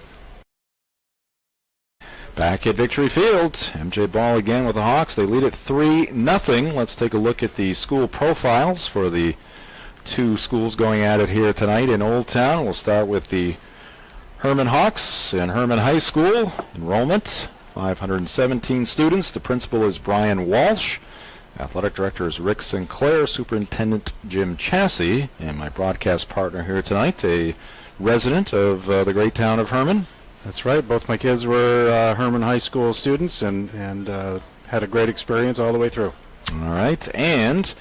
Back at Victory Field, M.J. Ball again with the Hawks. They lead it 3-0. Let's take a look at the school profiles for the two schools going at it here tonight in Old Town. We'll start with the Hermon Hawks and Hermon High School. Enrollment, 517 students. The principal is Brian Walsh. Athletic director is Rick Sinclair. Superintendent Jim Chassie. And my broadcast partner here tonight, a resident of the great town of Hermon. That's right. Both my kids were Hermon High School students and had a great experience all the way through. All right, and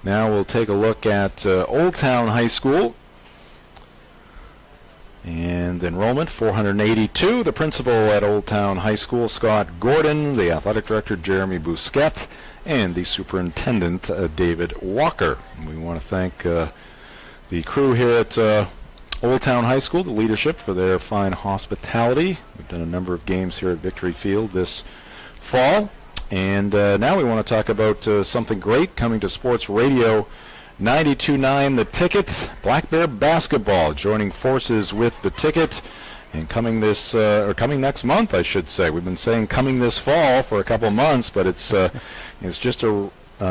now we'll take a look at Old Town High School. And enrollment, 482. The principal at Old Town High School, Scott Gordon. The athletic director, Jeremy Bousquet. And the superintendent, David Walker. And we want to thank the crew here at Old Town High School, the leadership, for their fine hospitality. We've done a number of games here at Victory Field this fall. And now we want to talk about something great coming to Sports Radio 92.9 The Ticket. Black Bear basketball joining forces with The Ticket, and coming next month, I should say. We've been saying coming this fall for a couple months, but it's just a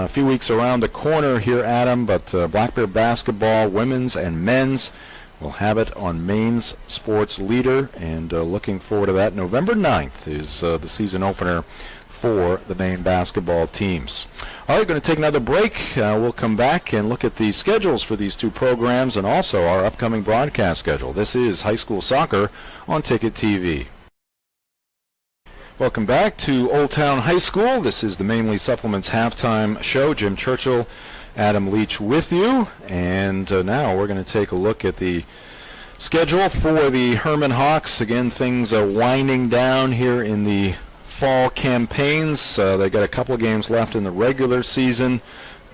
few weeks around the corner here, Adam. But Black Bear basketball, women's and men's, we'll have it on Maine's Sports Leader, and looking forward to that. November 9th is the season opener for the Maine basketball teams. All right, going to take another break. We'll come back and look at the schedules for these two programs and also our upcoming broadcast schedule. This is high school soccer on Ticket TV. Welcome back to Old Town High School. This is the Mainly Supplements halftime show. Jim Churchill, Adam Leach with you. And now we're going to take a look at the schedule for the Hermon Hawks. Again, things are winding down here in the fall campaigns. They got a couple of games left in the regular season.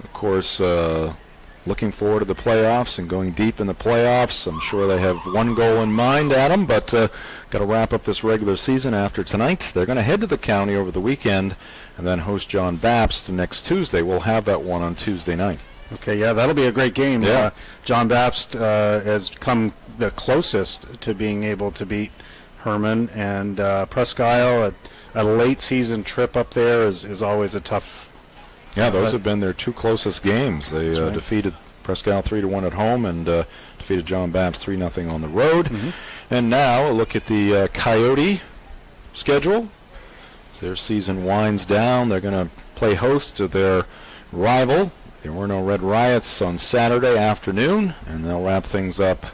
Of course, looking forward to the playoffs and going deep in the playoffs. I'm sure they have one goal in mind, Adam, but got to wrap up this regular season after tonight. They're going to head to the county over the weekend and then host John Bapst next Tuesday. We'll have that one on Tuesday night. Okay, yeah, that'll be a great game. Yeah. John Bapst has come the closest to being able to beat Hermon, and Presque Isle, a late season trip up there is always a tough. Yeah, those have been their two closest games. They right. defeated Presque Isle 3-1 at home and defeated John Bapst 3-0 on the road. Mm-hmm. And now a look at the Coyote schedule. As their season winds down, they're going to play host to their rival. There were no Red Riots on Saturday afternoon, and they'll wrap things up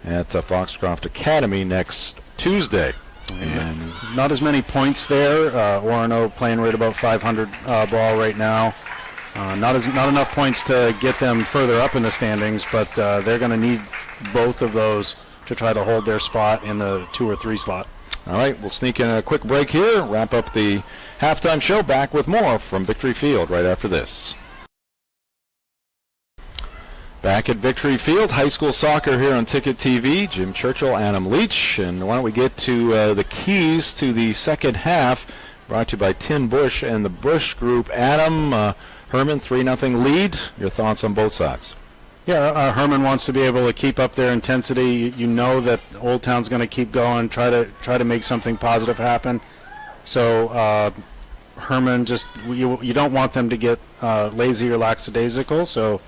at Foxcroft Academy next Tuesday. And not as many points there. Orono playing right about 500 ball right now. Not enough points to get them further up in the standings, but they're going to need both of those to try to hold their spot in the 2 or 3 slot. All right, we'll sneak in a quick break here, wrap up the halftime show. Back with more from Victory Field right after this. Back at Victory Field, high school soccer here on Ticket TV. Jim Churchill, Adam Leach, and why don't we get to the keys to the second half, brought to you by Tin Bush and the Bush Group. Adam, Hermon, 3-0 lead. Your thoughts on both sides? Yeah, Hermon wants to be able to keep up their intensity. You know that Old Town's going to keep going, try to make something positive happen. So Hermon, just you don't want them to get lazy or lackadaisical. So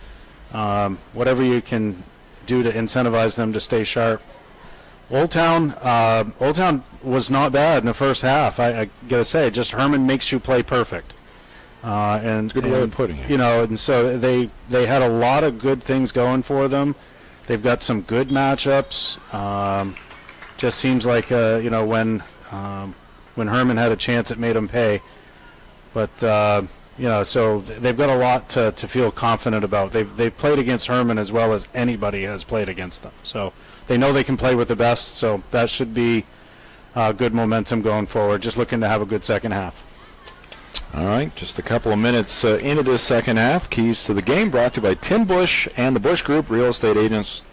whatever you can do to incentivize them to stay sharp. Old Town was not bad in the first half. I gotta say, just Hermon makes you play perfect. And good way of putting it. You know, and so they had a lot of good things going for them. They've got some good matchups. Just seems like when Hermon had a chance, it made them pay. But so they've got a lot to feel confident about. They've played against Hermon as well as anybody has played against them. So they know they can play with the best. So that should be good momentum going forward. Just looking to have a good second half. All right, just a couple of minutes into this second half. Keys to the game brought to you by Tin Bush and the Bush Group, real estate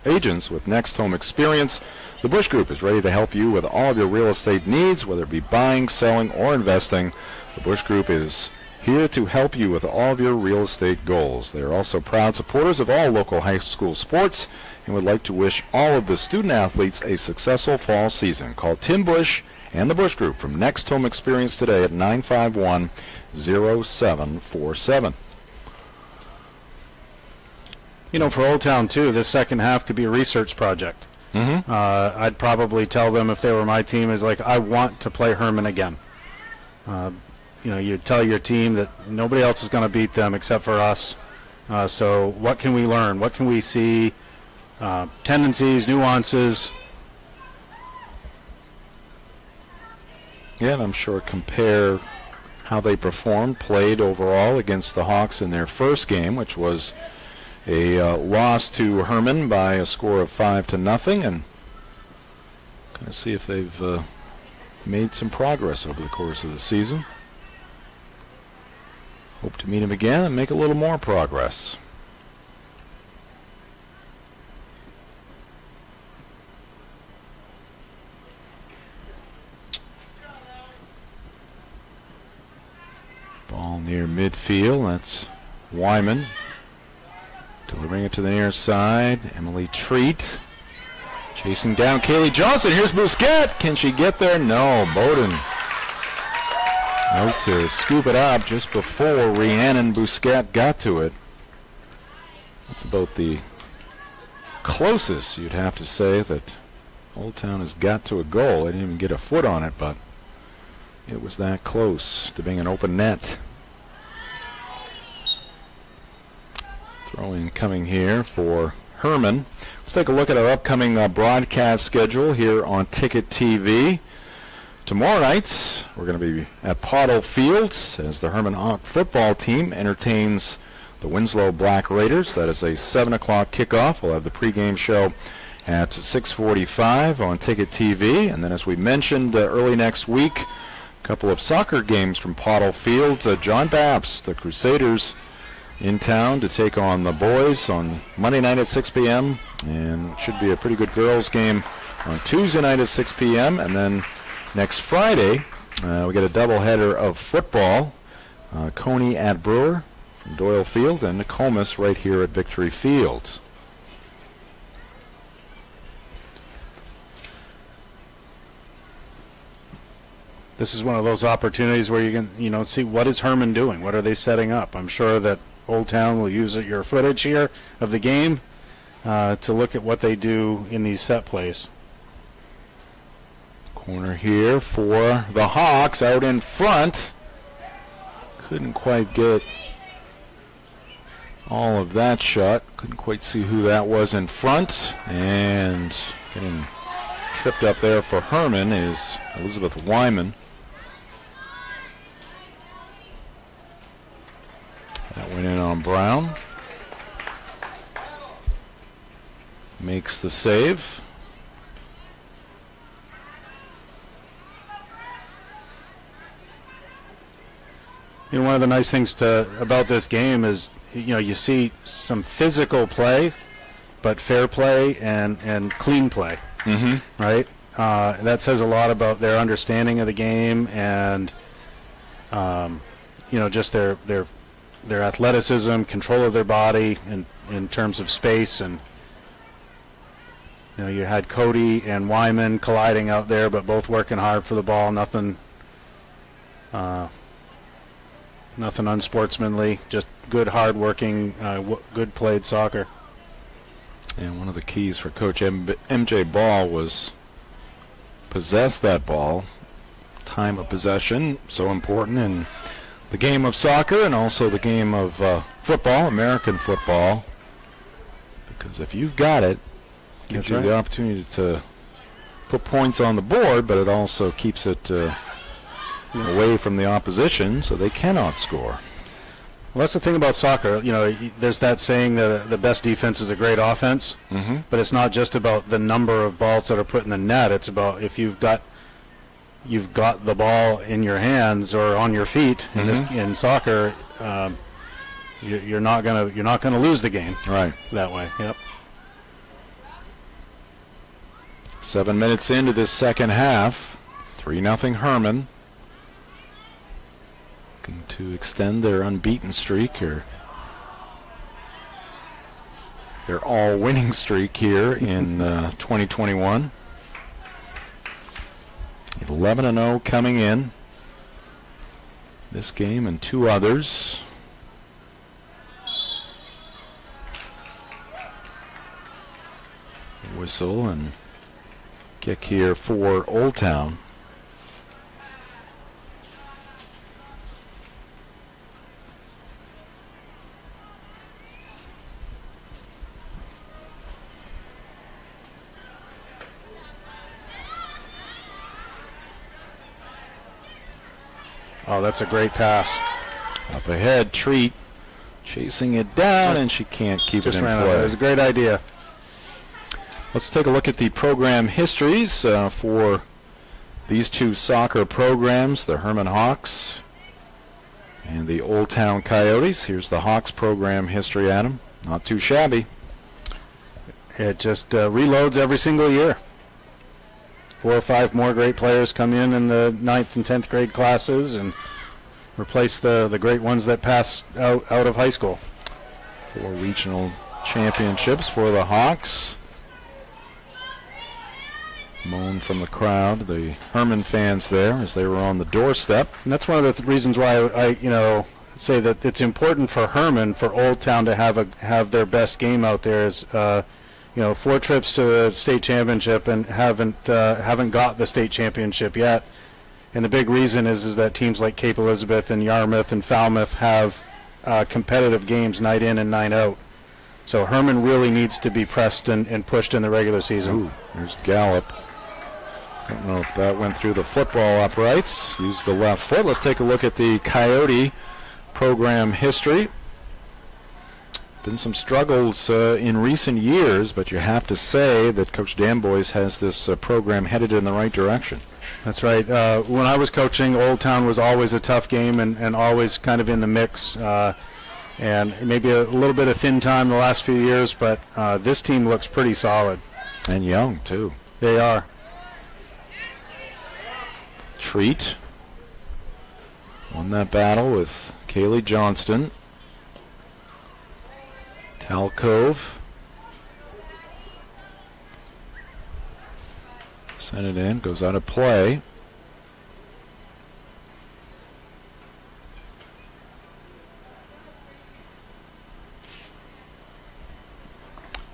agents with next home experience. The Bush Group is ready to help you with all of your real estate needs, whether it be buying, selling, or investing. The Bush Group is here to help you with all of your real estate goals. They are also proud supporters of all local high school sports and would like to wish all of the student athletes a successful fall season. Call Tin Bush and the Bush Group from Next Home Experience today at 951-0747. You know, for Old Town, too, this second half could be a research project. Mm-hmm. I'd probably tell them, if they were my team, is like, I want to play Hermon again. You tell your team that nobody else is going to beat them except for us. So what can we learn? What can we see? Tendencies, nuances. Yeah, and I'm sure compare how they performed, played overall against the Hawks in their first game, which was a loss to Hermon by a score of 5-0, and going to see if they've made some progress over the course of the season. Hope to meet them again and make a little more progress. Ball near midfield. That's Wyman. Delivering it to the near side. Emily Treat. Chasing down Kaylee Johnson. Here's Bousquet. Can she get there? No. Bowden out to scoop it up just before Rhiannon Bousquet got to it. That's about the closest you'd have to say that Old Town has got to a goal. They didn't even get a foot on it, but it was that close to being an open net. Throw-in coming here for Hermon. Let's take a look at our upcoming broadcast schedule here on Ticket TV. Tomorrow night, we're going to be at Pottle Field as the Hermon Hawk football team entertains the Winslow Black Raiders. That is a 7 o'clock kickoff. We'll have the pregame show at 6:45 on Ticket TV. And then, as we mentioned early next week, a couple of soccer games from Pottle Field. John Babs, the Crusaders, in town to take on the boys on Monday night at 6 p.m. And it should be a pretty good girls game on Tuesday night at 6 p.m. And then next Friday, we get a doubleheader of football. Coney at Brewer from Doyle Field and Nokomis right here at Victory Field. This is one of those opportunities where you can, see what is Hermon doing? What are they setting up? I'm sure that Old Town will use your footage here of the game to look at what they do in these set plays. Corner here for the Hawks out in front. Couldn't quite get all of that shot. Couldn't quite see who that was in front. And getting tripped up there for Hermon is Elizabeth Wyman. That went in on Brown. Makes the save. One of the nice things about this game is, you see some physical play, but fair play and clean play, right? That says a lot about their understanding of the game and, just their athleticism, control of their body in terms of space. And, you had Cody and Wyman colliding out there, but both working hard for the ball. Nothing unsportsmanly, just good, hard-working, good played soccer. And one of the keys for Coach MJ Ball was possess that ball. Time of possession, so important in the game of soccer and also the game of football, American football. Because if you've got it, it gives you the opportunity to put points on the board, but it also keeps it away from the opposition so they cannot score. Well, that's the thing about soccer. There's that saying that the best defense is a great offense, but it's not just about the number of balls that are put in the net. It's about if you've got the ball in your hands or on your feet in soccer, you're not gonna lose the game right that way. Yep. 7 minutes into this second half, 3-0 Hermon. Looking to extend their unbeaten streak or their all-winning streak here in 2021. 11-0 coming in this game and two others. Whistle and kick here for Old Town. Oh, that's a great pass. Up ahead, Treat chasing it down, and she can't keep it in Ran play. out. It was a great idea. Let's take a look at the program histories for these two soccer programs, the Hermon Hawks and the Old Town Coyotes. Here's the Hawks program history, Adam. Not too shabby. It just reloads every single year. 4 or 5 more great players come in the 9th and 10th grade classes and replace the great ones that passed out of high school. 4 regional championships for the Hawks. Moan from the crowd, the Hermon fans there as they were on the doorstep. And that's one of the reasons why I say that it's important for Hermon, for Old Town to have their best game out there. Is 4 trips to the state championship and haven't got the state championship yet. And the big reason is that teams like Cape Elizabeth and Yarmouth and Falmouth have competitive games night in and night out. So Hermon really needs to be pressed and pushed in the regular season. Ooh, there's Gallup. Don't know if that went through the football uprights. Used the left foot. Let's take a look at the Coyote program history. Been some struggles in recent years, but you have to say that Coach Damboy's has this program headed in the right direction. That's right. When I was coaching, Old Town was always a tough game and always kind of in the mix. And maybe a little bit of thin time the last few years, but this team looks pretty solid. And young, too. They are. Treat won that battle with Kaylee Johnston. Talcove sent it in, goes out of play.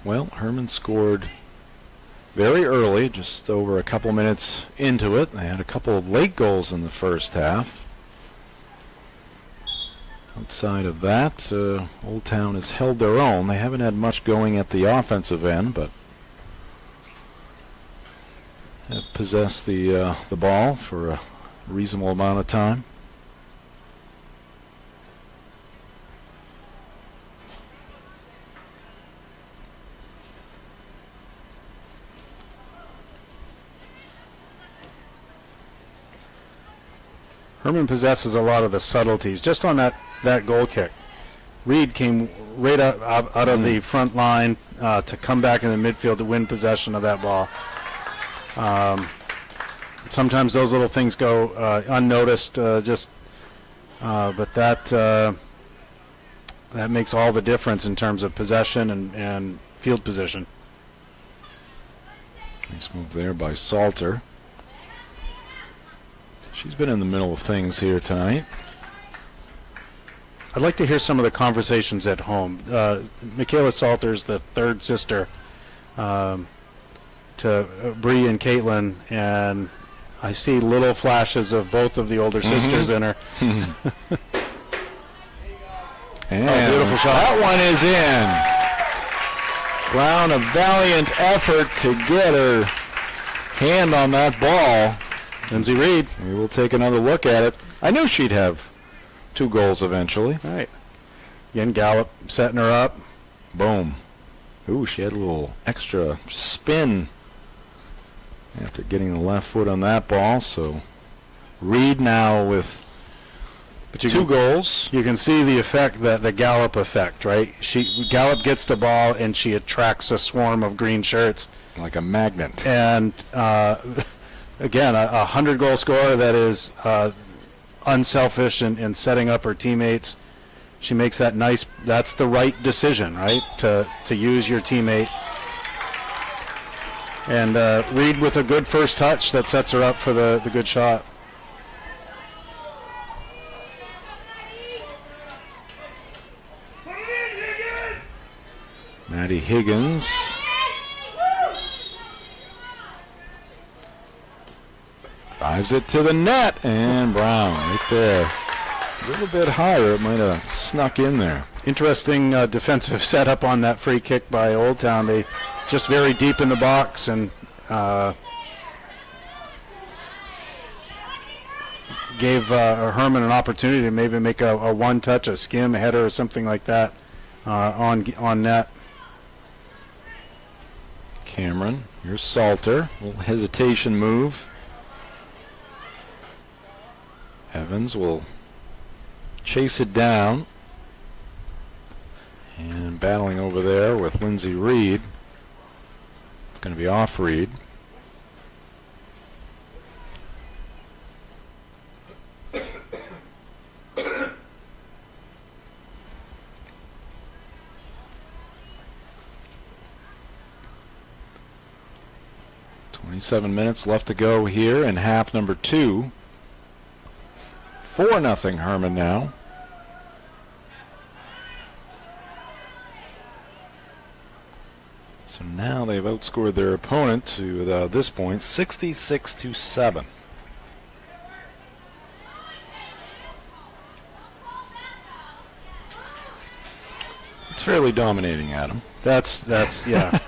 Well, Hermon scored very early, just over a couple minutes into it. They had a couple of late goals in the first half. Outside of that, Old Town has held their own. They haven't had much going at the offensive end, but have possessed the ball for a reasonable amount of time. Hermon possesses a lot of the subtleties. Just on that goal kick, Reed came right out of the front line to come back in the midfield to win possession of that ball. Sometimes those little things go unnoticed, but that makes all the difference in terms of possession and field position. Nice move there by Salter. She's been in the middle of things here tonight. I'd like to hear some of the conversations at home. Michaela Salter's the third sister to Bree and Caitlin, and I see little flashes of both of the older sisters in her. And beautiful shot. That one is in. Brown, a valiant effort to get her hand on that ball. Lindsay Reed. We will take another look at it. I knew she'd have 2 goals eventually. All right. Again, Gallup setting her up. Boom. Ooh, she had a little extra spin after getting the left foot on that ball. So Reed now with 2 goals. You can see the effect, the Gallup effect, right? Gallup gets the ball and she attracts a swarm of green shirts. Like a magnet. And again, a 100-goal scorer that is unselfish in setting up her teammates. She makes that nice. That's the right decision, right? To use your teammate. And Reed with a good first touch that sets her up for the good shot. Maddie Higgins. Drives it to the net, and Brown right there. A little bit higher, it might have snuck in there. Interesting defensive setup on that free kick by Old Town. They just very deep in the box, and gave Hermon an opportunity to maybe make a one-touch, a skim, a header, or something like that on net. Cameron, here's Salter. A little hesitation move. Evans will chase it down. And battling over there with Lindsay Reed. It's going to be off Reed. Seven minutes left to go here in half number 2. 4-0 Hermon now. So now they've outscored their opponent to this point 66-7. It's fairly dominating, Adam. That's yeah.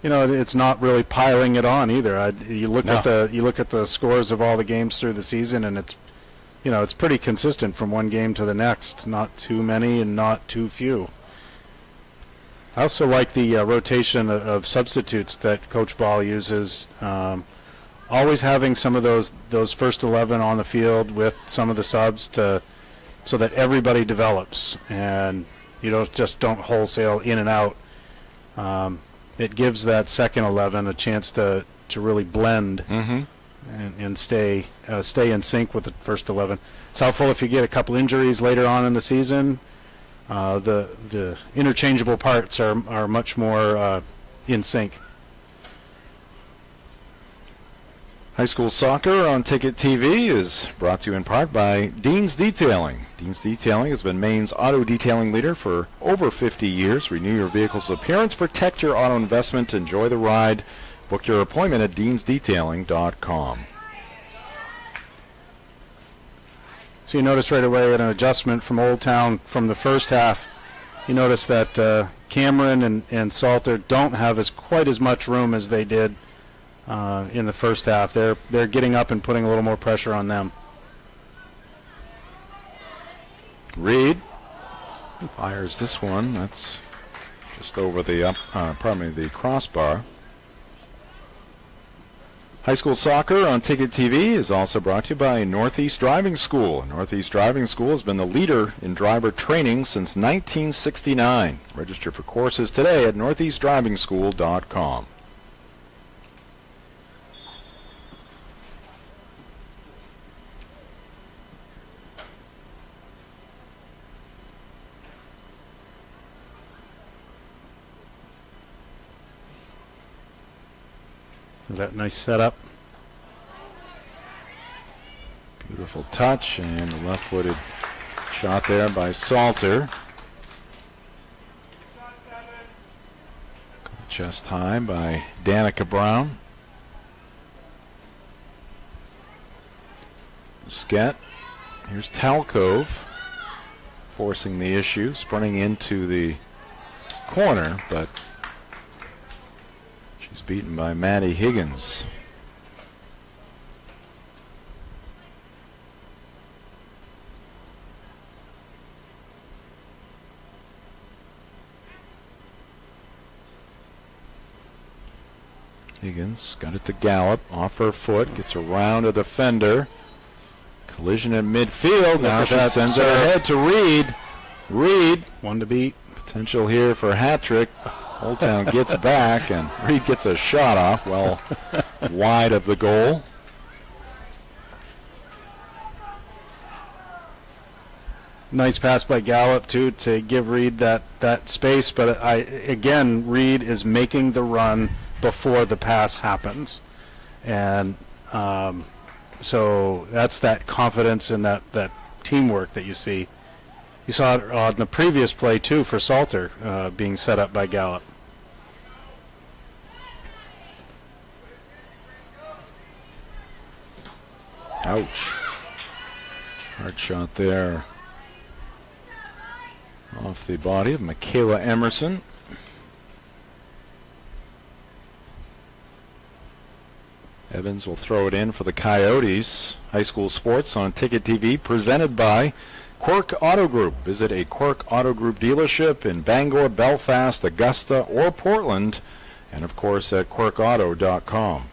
You know, it's not really piling it on either. You look at the scores of all the games through the season, and it's pretty consistent from one game to the next. Not too many and not too few. I also like the rotation of substitutes that Coach Ball uses. Always having some of those first 11 on the field with some of the subs so that everybody develops and you don't wholesale in and out. It gives that second 11 a chance to really blend and stay in sync with the first 11. It's helpful if you get a couple injuries later on in the season. The interchangeable parts are much more in sync. High school soccer on Ticket TV is brought to you in part by Dean's Detailing. Dean's Detailing has been Maine's auto detailing leader for over 50 years. Renew your vehicle's appearance, protect your auto investment, enjoy the ride. Book your appointment at deansdetailing.com. So you notice right away an adjustment from Old Town from the first half. You notice that Cameron and Salter don't have quite as much room as they did in the first half. They're getting up and putting a little more pressure on them. Reed fires this one. That's just over the crossbar. High school soccer on Ticket TV is also brought to you by Northeast Driving School. Northeast Driving School has been the leader in driver training since 1969. Register for courses today at northeastdrivingschool.com. That nice setup. Beautiful touch and a left-footed shot there by Salter. Chest high by Danica Brown. Sket. Here's Talcove forcing the issue, sprinting into the corner, but she's beaten by Maddie Higgins. Higgins got it to Gallup, off her foot, gets around a defender. Collision in midfield. Now she sends it ahead to Reed. Reed, one to beat. Potential here for a hat trick. Old Town gets back, and Reed gets a shot off, well, wide of the goal. Nice pass by Gallup, too, to give Reed that space. But again, Reed is making the run before the pass happens. And so that's that confidence and that teamwork that you see. You saw it on the previous play, too, for Salter being set up by Gallup. Ouch. Hard shot there. Off the body of Michaela Emerson. Evans will throw it in for the Coyotes. High school sports on Ticket TV, presented by Quirk Auto Group. Visit a Quirk Auto Group dealership in Bangor, Belfast, Augusta, or Portland, and of course at quirkauto.com.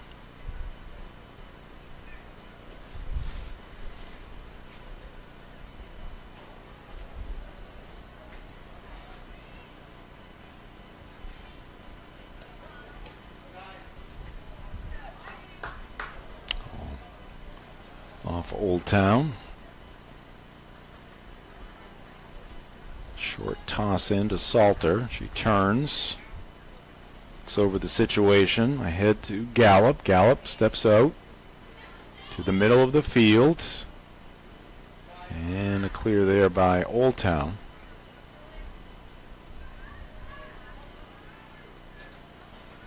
Off Old Town. Short toss into Salter. She turns. Looks over the situation. Ahead to Gallup. Gallup steps out to the middle of the field. And a clear there by Old Town.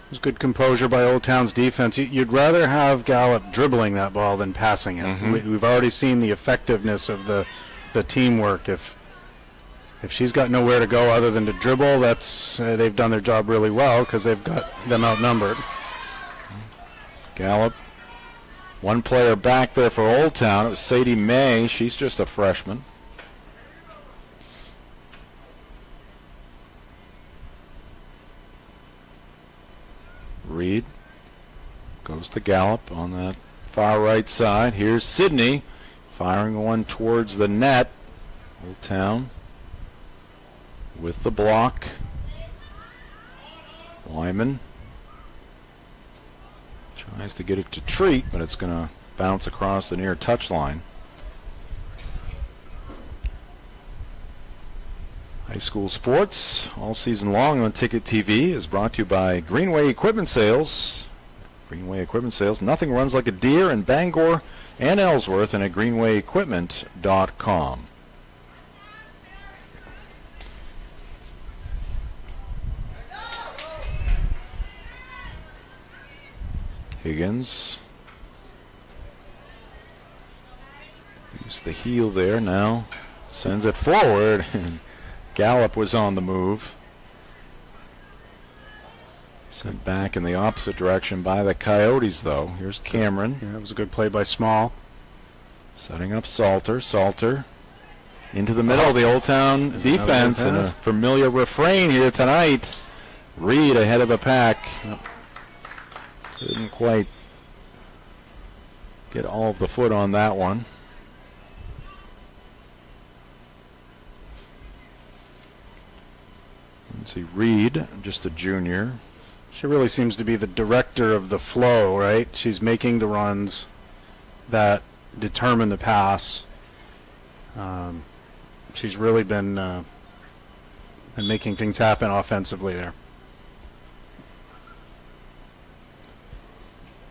It was good composure by Old Town's defense. You'd rather have Gallup dribbling that ball than passing it. We've already seen the effectiveness of the teamwork. If she's got nowhere to go other than to dribble, that's they've done their job really well because they've got them outnumbered. Gallup, one player back there for Old Town. It was Sadie May. She's just a freshman. Reed goes to Gallup on that far right side. Here's Sidney firing one towards the net. Old Town with the block. Wyman tries to get it to Treat, but it's going to bounce across the near touchline. High school sports all season long on Ticket TV is brought to you by Greenway Equipment Sales. Greenway Equipment Sales. Nothing runs like a deer in Bangor and Ellsworth, and at greenwayequipment.com. Higgins. Use the heel there now. Sends it forward. Gallup was on the move. Sent back in the opposite direction by the Coyotes, though. Here's Cameron. Yeah, that was a good play by Small. Setting up Salter. Salter into the middle of the Old Town defense. And a familiar refrain here tonight. Reed ahead of the pack. Yep. Couldn't quite get all of the foot on that one. Lindsay Reed, just a junior. She really seems to be the director of the flow, right? She's making the runs that determine the pass. She's really been making things happen offensively there.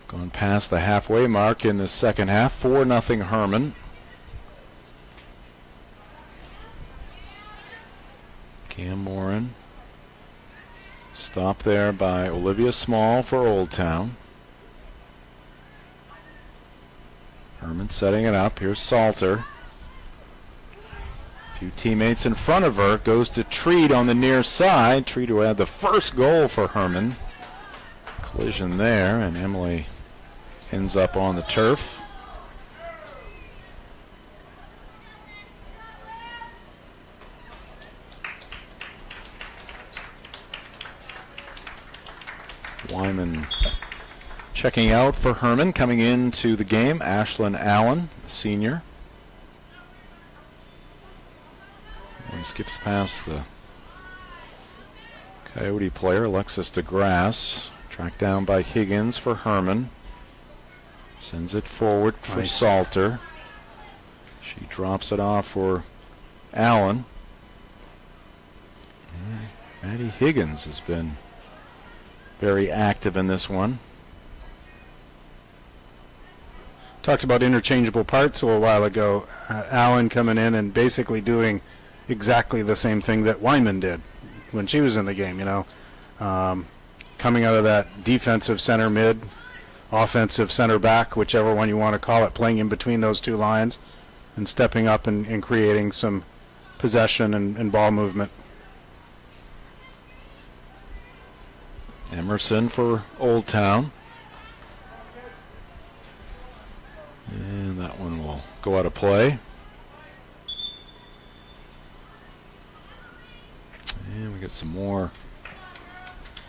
Gone past the halfway mark in the second half. 4-0 Hermon. Cam Moran. Stop there by Olivia Small for Old Town. Hermon setting it up. Here's Salter. A few teammates in front of her. Goes to Treat on the near side. Treat who had the first goal for Hermon. Collision there, and Emily ends up on the turf. Wyman checking out for Hermon. Coming into the game, Ashlyn Allen, senior. And skips past the Coyote player, Alexis DeGrasse. Tracked down by Higgins for Hermon. Sends it forward for Salter. She drops it off for Allen. Maddie Higgins has been very active in this one. Talked about interchangeable parts a little while ago. Allen coming in and basically doing exactly the same thing that Wyman did when she was in the game, you know. Coming out of that defensive center mid, offensive center back, whichever one you want to call it, playing in between those two lines and stepping up and creating some possession and ball movement. Emerson for Old Town. And that one will go out of play. And we got some more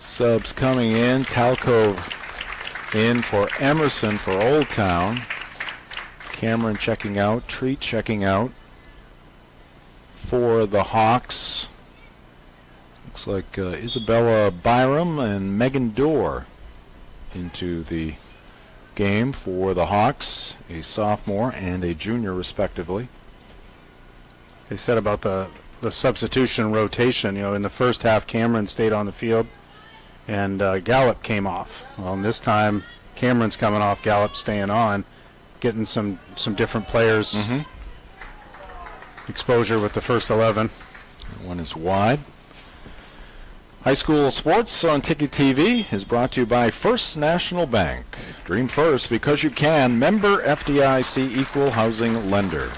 subs coming in. Talcove in for Emerson for Old Town. Cameron checking out. Treat checking out for the Hawks. Looks like Isabella Byram and Megan Dorr into the game for the Hawks, a sophomore and a junior respectively. They said about the substitution rotation, in the first half Cameron stayed on the field and Gallup came off. Well, and this time Cameron's coming off, Gallup staying on, getting some different players exposure with the first 11. That one is wide. High school sports on Ticket TV is brought to you by First National Bank. Dream first because you can. Member FDIC Equal Housing Lender.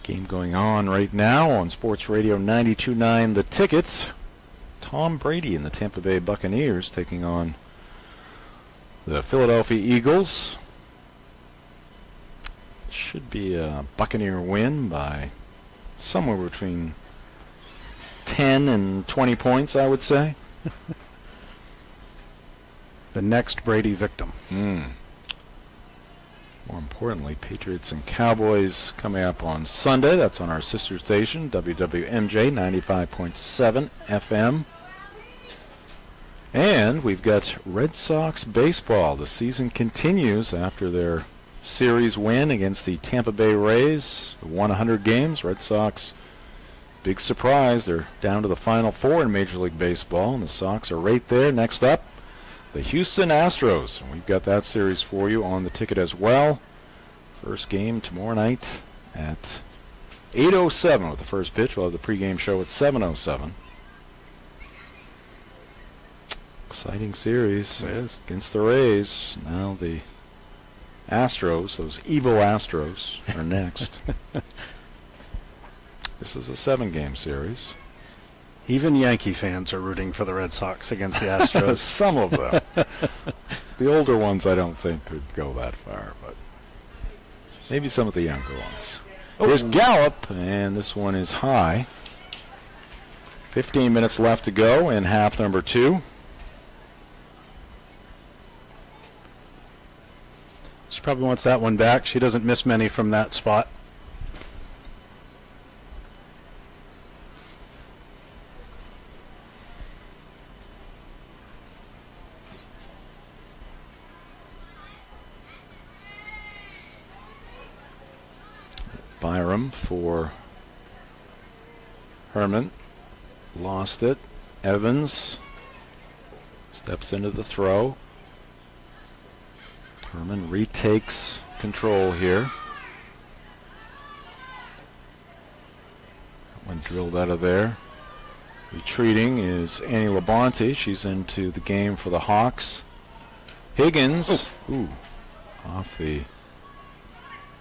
Game going on right now on Sports Radio 92.9 The Ticket. Tom Brady and the Tampa Bay Buccaneers taking on the Philadelphia Eagles. Should be a Buccaneer win by somewhere between 10 and 20 points, I would say. The next Brady victim. More importantly, Patriots and Cowboys coming up on Sunday. That's on our sister station, WWMJ 95.7 FM. And we've got Red Sox Baseball. The season continues after their series win against the Tampa Bay Rays. Won 100 games. Red Sox, big surprise. They're down to the Final Four in Major League Baseball, and the Sox are right there. Next up, the Houston Astros. We've got that series for you on the ticket as well. First game tomorrow night at 8:07 with the first pitch. We'll have the pregame show at 7:07. Exciting series. It is. Against the Rays. Now the Astros, those evil Astros, are next. This is a 7-game series. Even Yankee fans are rooting for the Red Sox against the Astros. Some of them. The older ones I don't think could go that far, but maybe some of the younger ones. Here's Gallup, and this one is high. 15 minutes left to go in half number 2. She probably wants that one back. She doesn't miss many from that spot. Byram for Hermon. Lost it. Evans steps into the throw. Hermon retakes control here. That one drilled out of there. Retreating is Annie Labonte. She's into the game for the Hawks. Higgins, off the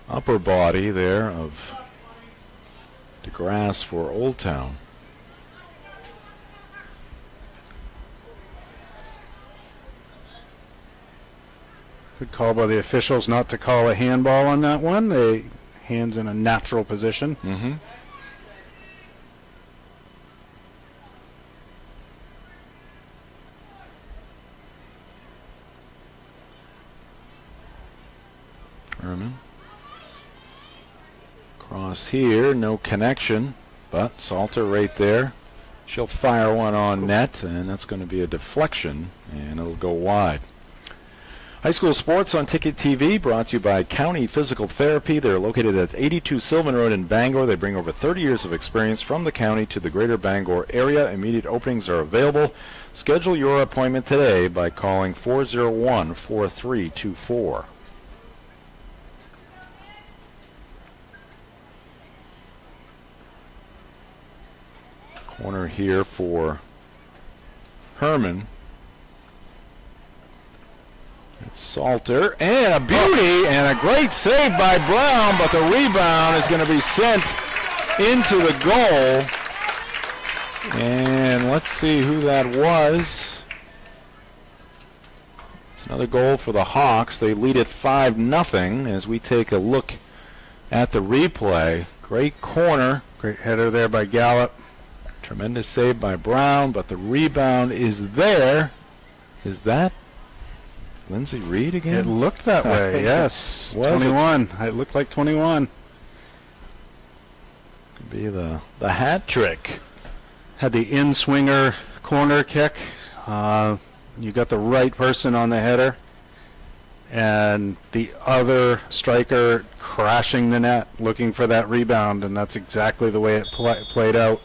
upper body there of DeGrasse for Old Town. Good call by the officials not to call a handball on that one. They hands in a natural position. Hermon. Cross here, no connection, but Salter right there. She'll fire one on net, and that's going to be a deflection, and it'll go wide. High school sports on Ticket TV brought to you by County Physical Therapy. They're located at 82 Sylvan Road in Bangor. They bring over 30 years of experience from the county to the greater Bangor area. Immediate openings are available. Schedule your appointment today by calling 401-4324. Corner here for Hermon. It's Salter, and a beauty, and a great save by Brown, but the rebound is going to be sent into the goal. And let's see who that was. Another goal for the Hawks. They lead it 5-0 as we take a look at the replay. Great corner. Great header there by Gallup. Tremendous save by Brown, but the rebound is there. Is that Lindsay Reed again? It looked that way, yes. Was 21. It looked like 21. Could be the hat trick. Had the in-swinger corner kick. You got the right person on the header. And the other striker crashing the net, looking for that rebound, and that's exactly the way it played out.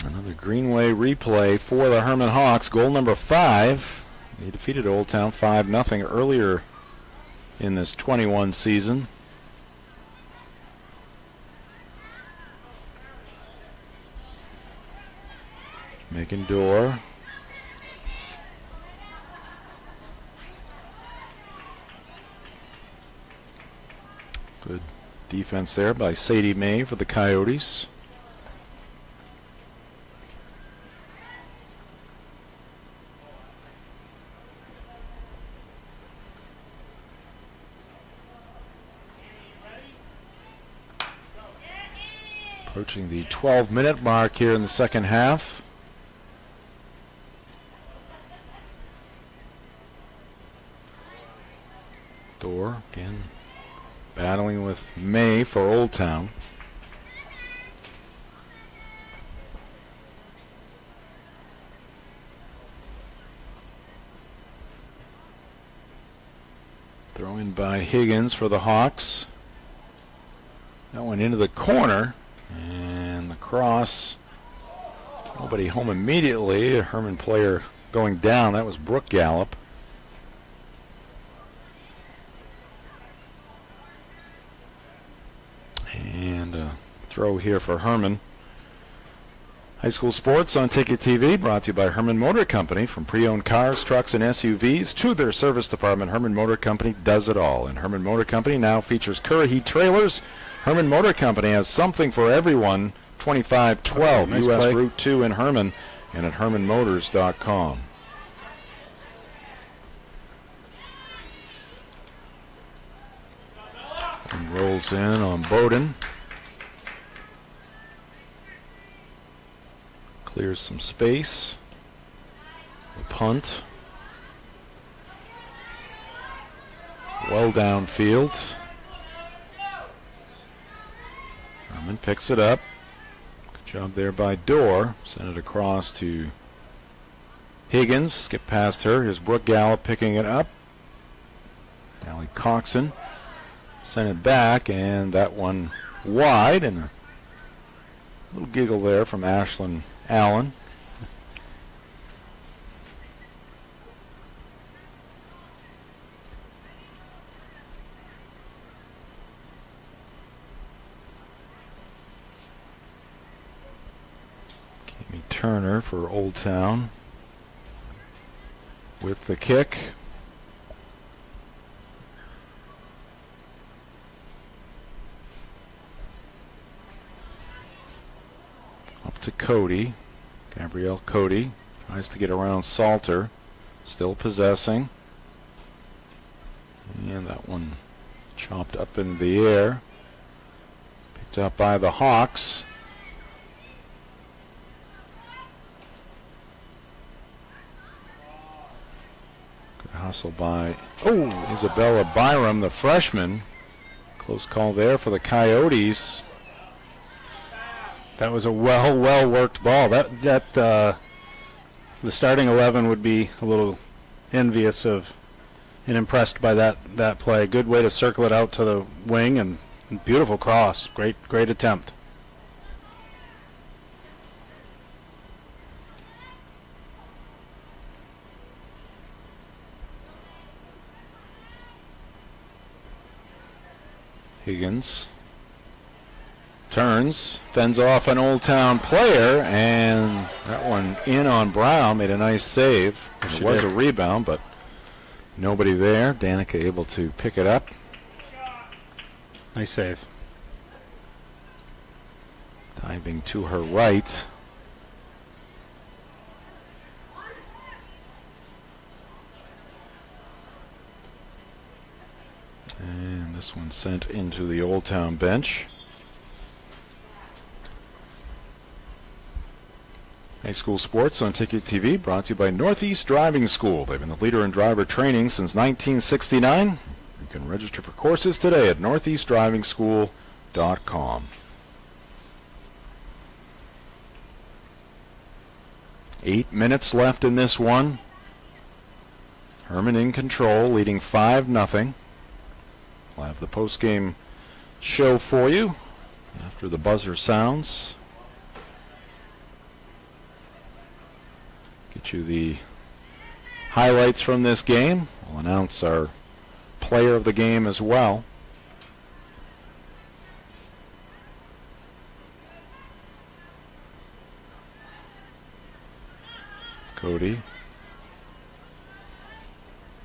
Another Greenway replay for the Hermon Hawks. Goal number 5. They defeated Old Town 5-0 earlier in this 21 season. Making door. Good defense there by Sadie May for the Coyotes. Approaching the 12-minute mark here in the second half. Door again battling with May for Old Town. Throw in by Higgins for the Hawks. That went into the corner. And the cross. Nobody home immediately. A Hermon player going down. That was Brooke Gallup. And a throw here for Hermon. High school sports on Ticket TV, brought to you by Hermon Motor Company. From pre-owned cars, trucks, and SUVs to their service department, Hermon Motor Company does it all. And Hermon Motor Company now features Currahee trailers. Hermon Motor Company has something for everyone. 2512 nice U.S. play. Route 2 in Hermon and at HermonMotors.com. And rolls in on Bowden. Clears some space. The punt. Well downfield. Hermon picks it up. Good job there by Dorr. Send it across to Higgins. Skip past her. Here's Brooke Gallup picking it up. Allie Coxon. Send it back, and that one wide. And a little giggle there from Ashlyn Allen. Turner for Old Town with the kick. Up to Cody. Gabrielle Cody tries to get around Salter. Still possessing. And that one chopped up in the air. Picked up by the Hawks. Hustle by Isabella Byram, the freshman. Close call there for the Coyotes. That was a well worked ball. The starting 11 would be a little envious of and impressed by that play. Good way to circle it out to the wing, and beautiful cross. Great attempt. Higgins turns, fends off an Old Town player, and that one in on Brown. Made a nice save. It was a rebound, but nobody there. Danica able to pick it up. Nice save. Diving to her right. And this one sent into the Old Town bench. High school sports on Ticket TV, brought to you by Northeast Driving School. They've been the leader in driver training since 1969. You can register for courses today at northeastdrivingschool.com. 8 minutes left in this one. Hermon in control, leading 5-0. We'll have the post-game show for you after the buzzer sounds. Get you the highlights from this game. We'll announce our player of the game as well. Cody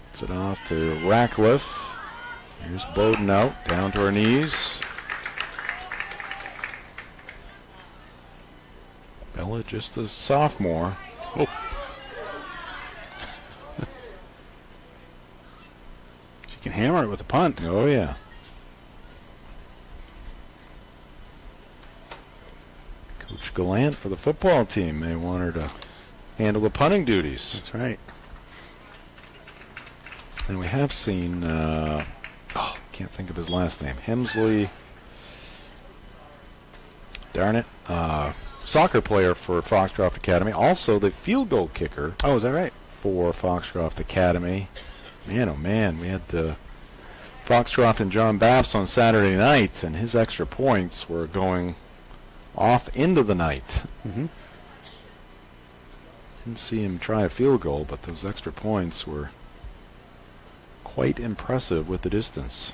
gets it off to Ratcliffe. Here's Bowden out, down to her knees. Bella just a sophomore. Oh. She can hammer it with a punt. Oh, yeah. Coach Gallant for the football team may want her to handle the punting duties. That's right. And we have seen, can't think of his last name, Hemsley, darn it, soccer player for Foxcroft Academy, also the field goal kicker. Oh, is that right? For Foxcroft Academy. Man, oh man, we had Foxcroft and John Baps on Saturday night, and his extra points were going off into the night. Mm-hmm. Didn't see him try a field goal, but those extra points were quite impressive with the distance.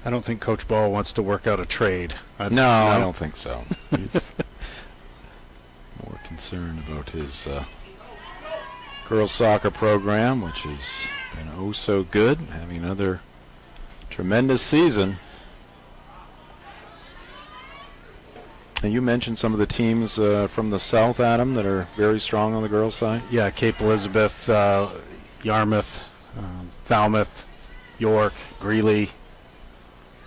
I don't think Coach Ball wants to work out a trade. No, I don't think so. He's more concerned about his girls soccer program, which has been oh so good, having another tremendous season. And you mentioned some of the teams from the south, Adam, that are very strong on the girls' side. Yeah, Cape Elizabeth, Yarmouth, Falmouth, York, Greeley.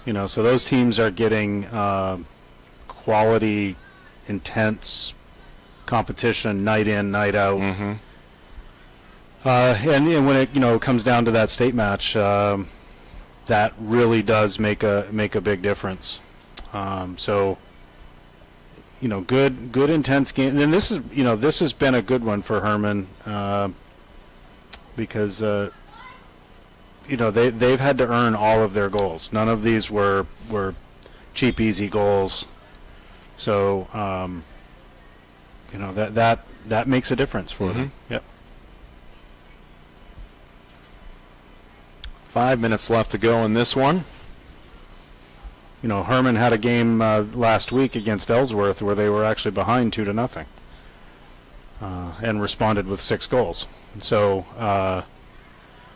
You know, so those teams are getting quality, intense competition night in, night out. Mm-hmm. And when it comes down to that state match, that really does make a big difference. So. Good intense game. And this has been a good one for Hermon because they've had to earn all of their goals. None of these were cheap, easy goals. So that makes a difference for them. Yep. 5 minutes left to go in this one. Hermon had a game last week against Ellsworth where they were actually behind 2-0, and responded with 6 goals. So,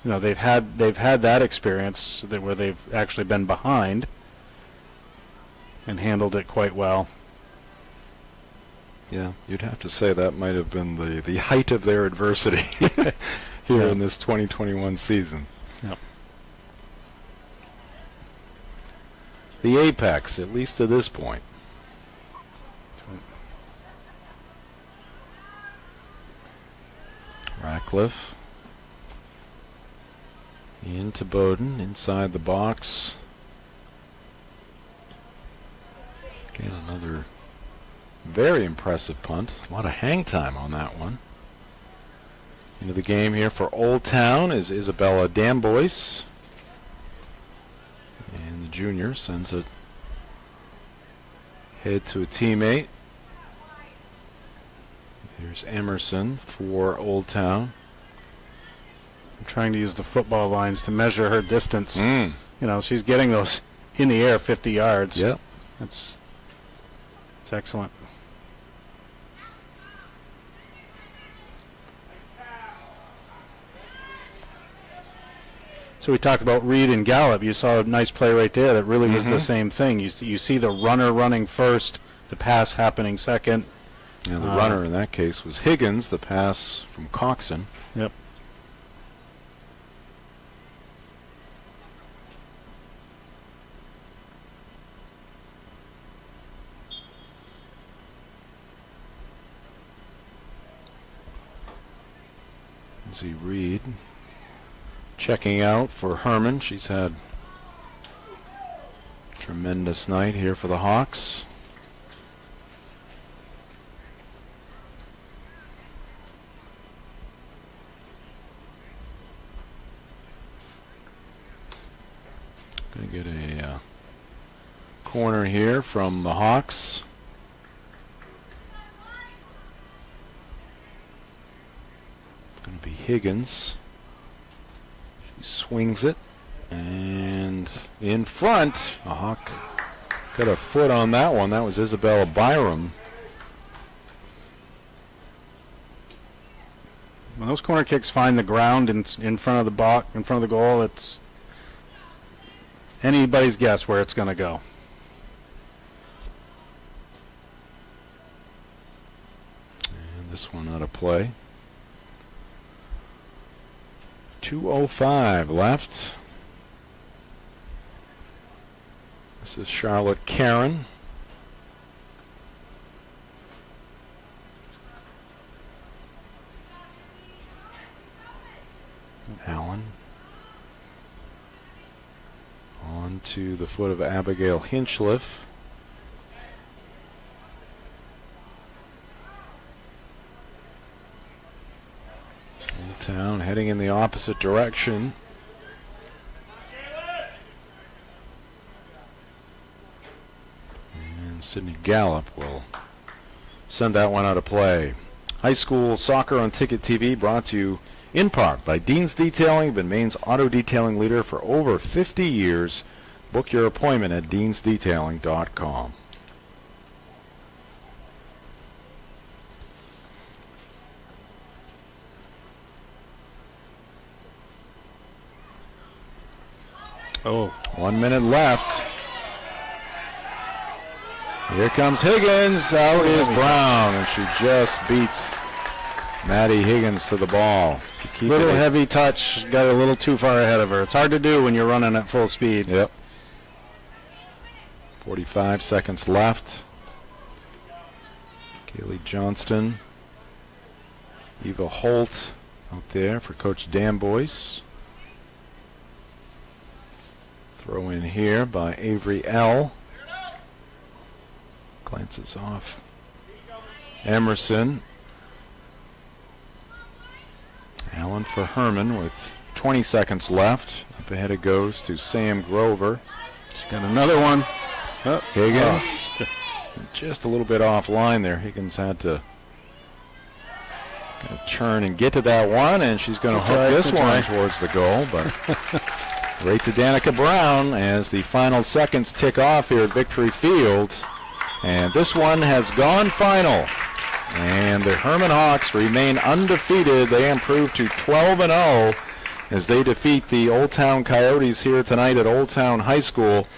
they've had that experience where they've actually been behind and handled it quite well. Yeah, you'd have to say that might have been the height of their adversity here in this 2021 season. Yep. The apex, at least to this point. Ratcliffe. Into Bowden, inside the box. Again, another very impressive punt. A lot of hang time on that one. Into the game here for Old Town is Isabella Damboyce. And the junior sends it head to a teammate. Here's Emerson for Old Town. I'm trying to use the football lines to measure her distance. She's getting those in the air 50 yards. Yep. It's excellent. So we talked about Reed and Gallup. You saw a nice play right there that really was the same thing. You see the runner running first, the pass happening second. And the runner in that case was Higgins, the pass from Coxon. Yep. Lindsay Reed checking out for Hermon. She's had a tremendous night here for the Hawks. Going to get a corner here from the Hawks. It's going to be Higgins. She swings it, and in front, a Hawk got a foot on that one. That was Isabella Byram. When those corner kicks find the ground in front of the box, in front of the goal, it's anybody's guess where it's going to go. And this one out of play. 2:05 left. This is Charlotte Karen. Allen. On to the foot of Abigail Hinchliff. Old Town heading in the opposite direction. And Sydney Gallup will send that one out of play. High school soccer on Ticket TV, brought to you in part by Dean's Detailing, been Maine's auto detailing leader for over 50 years. Book your appointment at deansdetailing.com. Oh, 1 minute left. Here comes Higgins. Out is Brown, and she just beats Maddie Higgins to the ball. Little heavy touch, got a little too far ahead of her. It's hard to do when you're running at full speed. Yep. 45 seconds left. Kaylee Johnston, Eva Holt out there for Coach Dan Boyce. Throw in here by Avery L. Glances off Emerson. Allen for Hermon with 20 seconds left. Up ahead it goes to Sam Grover. She's got another one. Oh, Higgins. Just a little bit offline there. Higgins had to kind of turn and get to that one, and she's going to hook this one towards the goal. But right to Danica Brown as the final seconds tick off here at Victory Field. And this one has gone final. And the Hermon Hawks remain undefeated. They improve to 12-0 as they defeat the Old Town Coyotes here tonight at Old Town High School.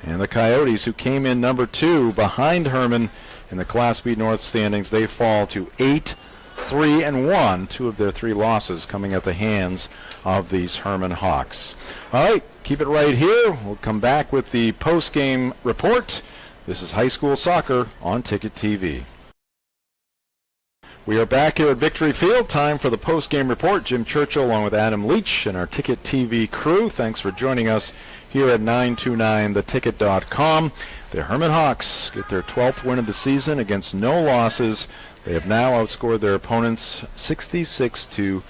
And the Coyotes, who came in number 2 behind Hermon in the Class B North standings, they fall to 8-3-1. 2 of their 3 losses coming at the hands of these Hermon Hawks. All right, keep it right here. We'll come back with the post-game report. This is high school soccer on Ticket TV. We are back here at Victory Field. Time for the post-game report. Jim Churchill along with Adam Leach and our Ticket TV crew. Thanks for joining us here at 929theticket.com. The Hermon Hawks get their 12th win of the season against no losses. They have now outscored their opponents 66-7.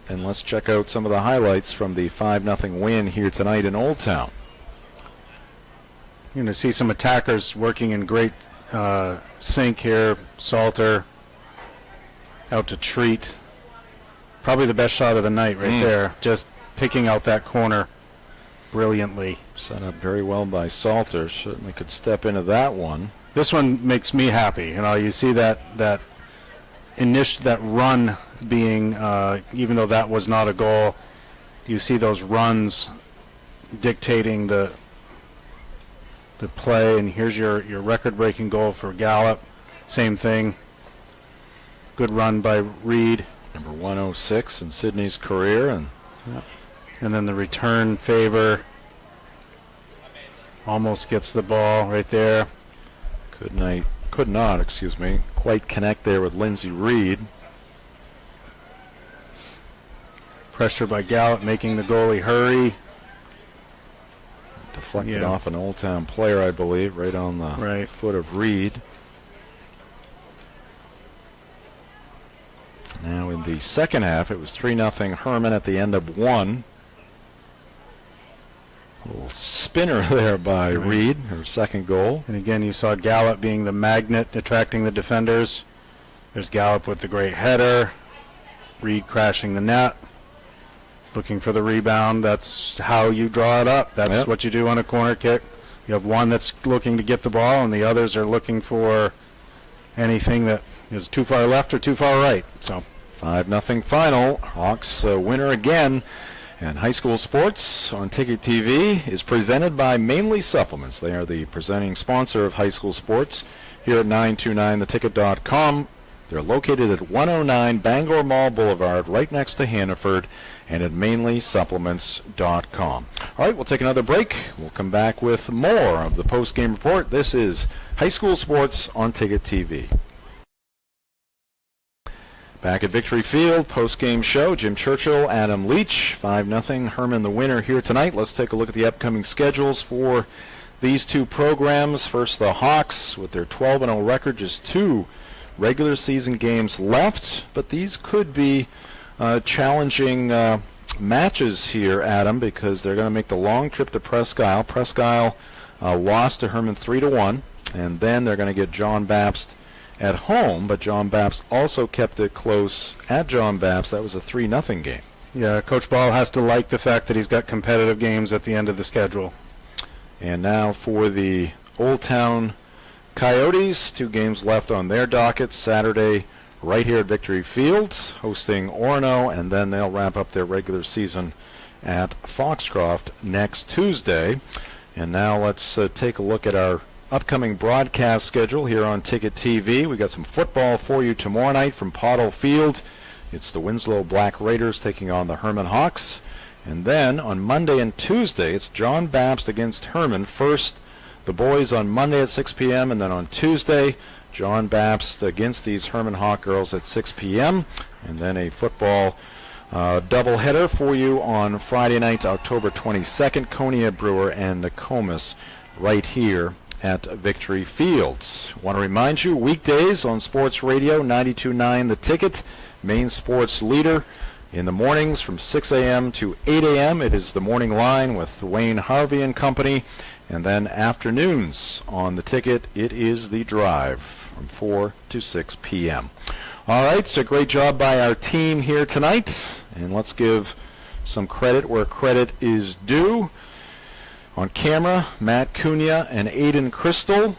And let's check out some of the highlights from the 5-0 win here tonight in Old Town. You're going to see some attackers working in great sync here. Salter out to Treat. Probably the best shot of the night right there. Just picking out that corner brilliantly. Set up very well by Salter. Certainly could step into that one. This one makes me happy. You know, you see that run being, even though that was not a goal, you see those runs dictating the play. And here's your record-breaking goal for Gallup. Same thing. Good run by Reed. Number 106 in Sydney's career. And then the return favor almost gets the ball right there. Could not, quite connect there with Lindsay Reed. Pressure by Gallup, making the goalie hurry. Deflected off an Old Town player, I believe, right on the foot of Reed. Now in the second half, it was 3-0 Hermon at the end of one. A little spinner there by Reed, her second goal. And again, you saw Gallup being the magnet, attracting the defenders. There's Gallup with the great header. Reed crashing the net, looking for the rebound. That's how you draw it up. That's what you do on a corner kick. You have one that's looking to get the ball, and the others are looking for anything that is too far left or too far right. So 5-0 final. Hawks winner again. And high school sports on Ticket TV is presented by Mainly Supplements. They are the presenting sponsor of high school sports here at 929theticket.com. They're located at 109 Bangor Mall Boulevard, right next to Hannaford, and at mainlysupplements.com. All right, we'll take another break. We'll come back with more of the post-game report. This is high school sports on Ticket TV. Back at Victory Field, post-game show. Jim Churchill, Adam Leach, 5-0. Hermon the winner here tonight. Let's take a look at the upcoming schedules for these two programs. First, the Hawks with their 12-0 record, just 2 regular season games left. But these could be challenging matches here, Adam, because they're going to make the long trip to Presque Isle. Presque Isle lost to Hermon 3-1, and then they're going to get John Baptist at home, but John Baptist also kept it close at John Baptist. That was a 3-0 game. Yeah, Coach Ball has to like the fact that he's got competitive games at the end of the schedule. And now for the Old Town Coyotes, 2 games left on their docket. Saturday right here at Victory Field, hosting Orono, and then they'll wrap up their regular season at Foxcroft next Tuesday. And now let's take a look at our upcoming broadcast schedule here on Ticket TV. We got some football for you tomorrow night from Pottle Field. It's the Winslow Black Raiders taking on the Hermon Hawks. And then on Monday and Tuesday, it's John Baptist against Hermon. First, the boys on Monday at 6 p.m., and then on Tuesday, John Baptist against these Hermon Hawk girls at 6 p.m., and then a football doubleheader for you on Friday night, October 22nd, Konya Brewer and Nokomis right here at Victory Fields. Want to remind you, weekdays on Sports Radio 92.9 The Ticket, main sports leader. In the mornings from 6 a.m. to 8 a.m. it is the morning line with Wayne Harvey and company. And then afternoons on The Ticket, it is the drive from 4 to 6 p.m. All right, so great job by our team here tonight. And let's give some credit where credit is due. On camera, Matt Cunha and Aiden Crystal.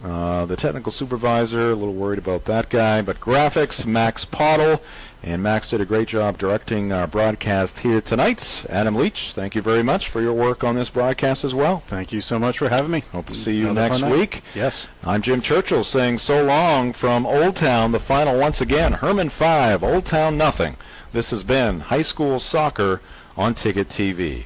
The technical supervisor, a little worried about that guy. But graphics, Max Pottle. And Max did a great job directing our broadcast here tonight. Adam Leach, thank you very much for your work on this broadcast as well. Thank you so much for having me. Hope to see you next week. Yes. I'm Jim Churchill saying so long from Old Town. The final once again, Hermon 5, Old Town nothing. This has been High School Soccer on Ticket TV.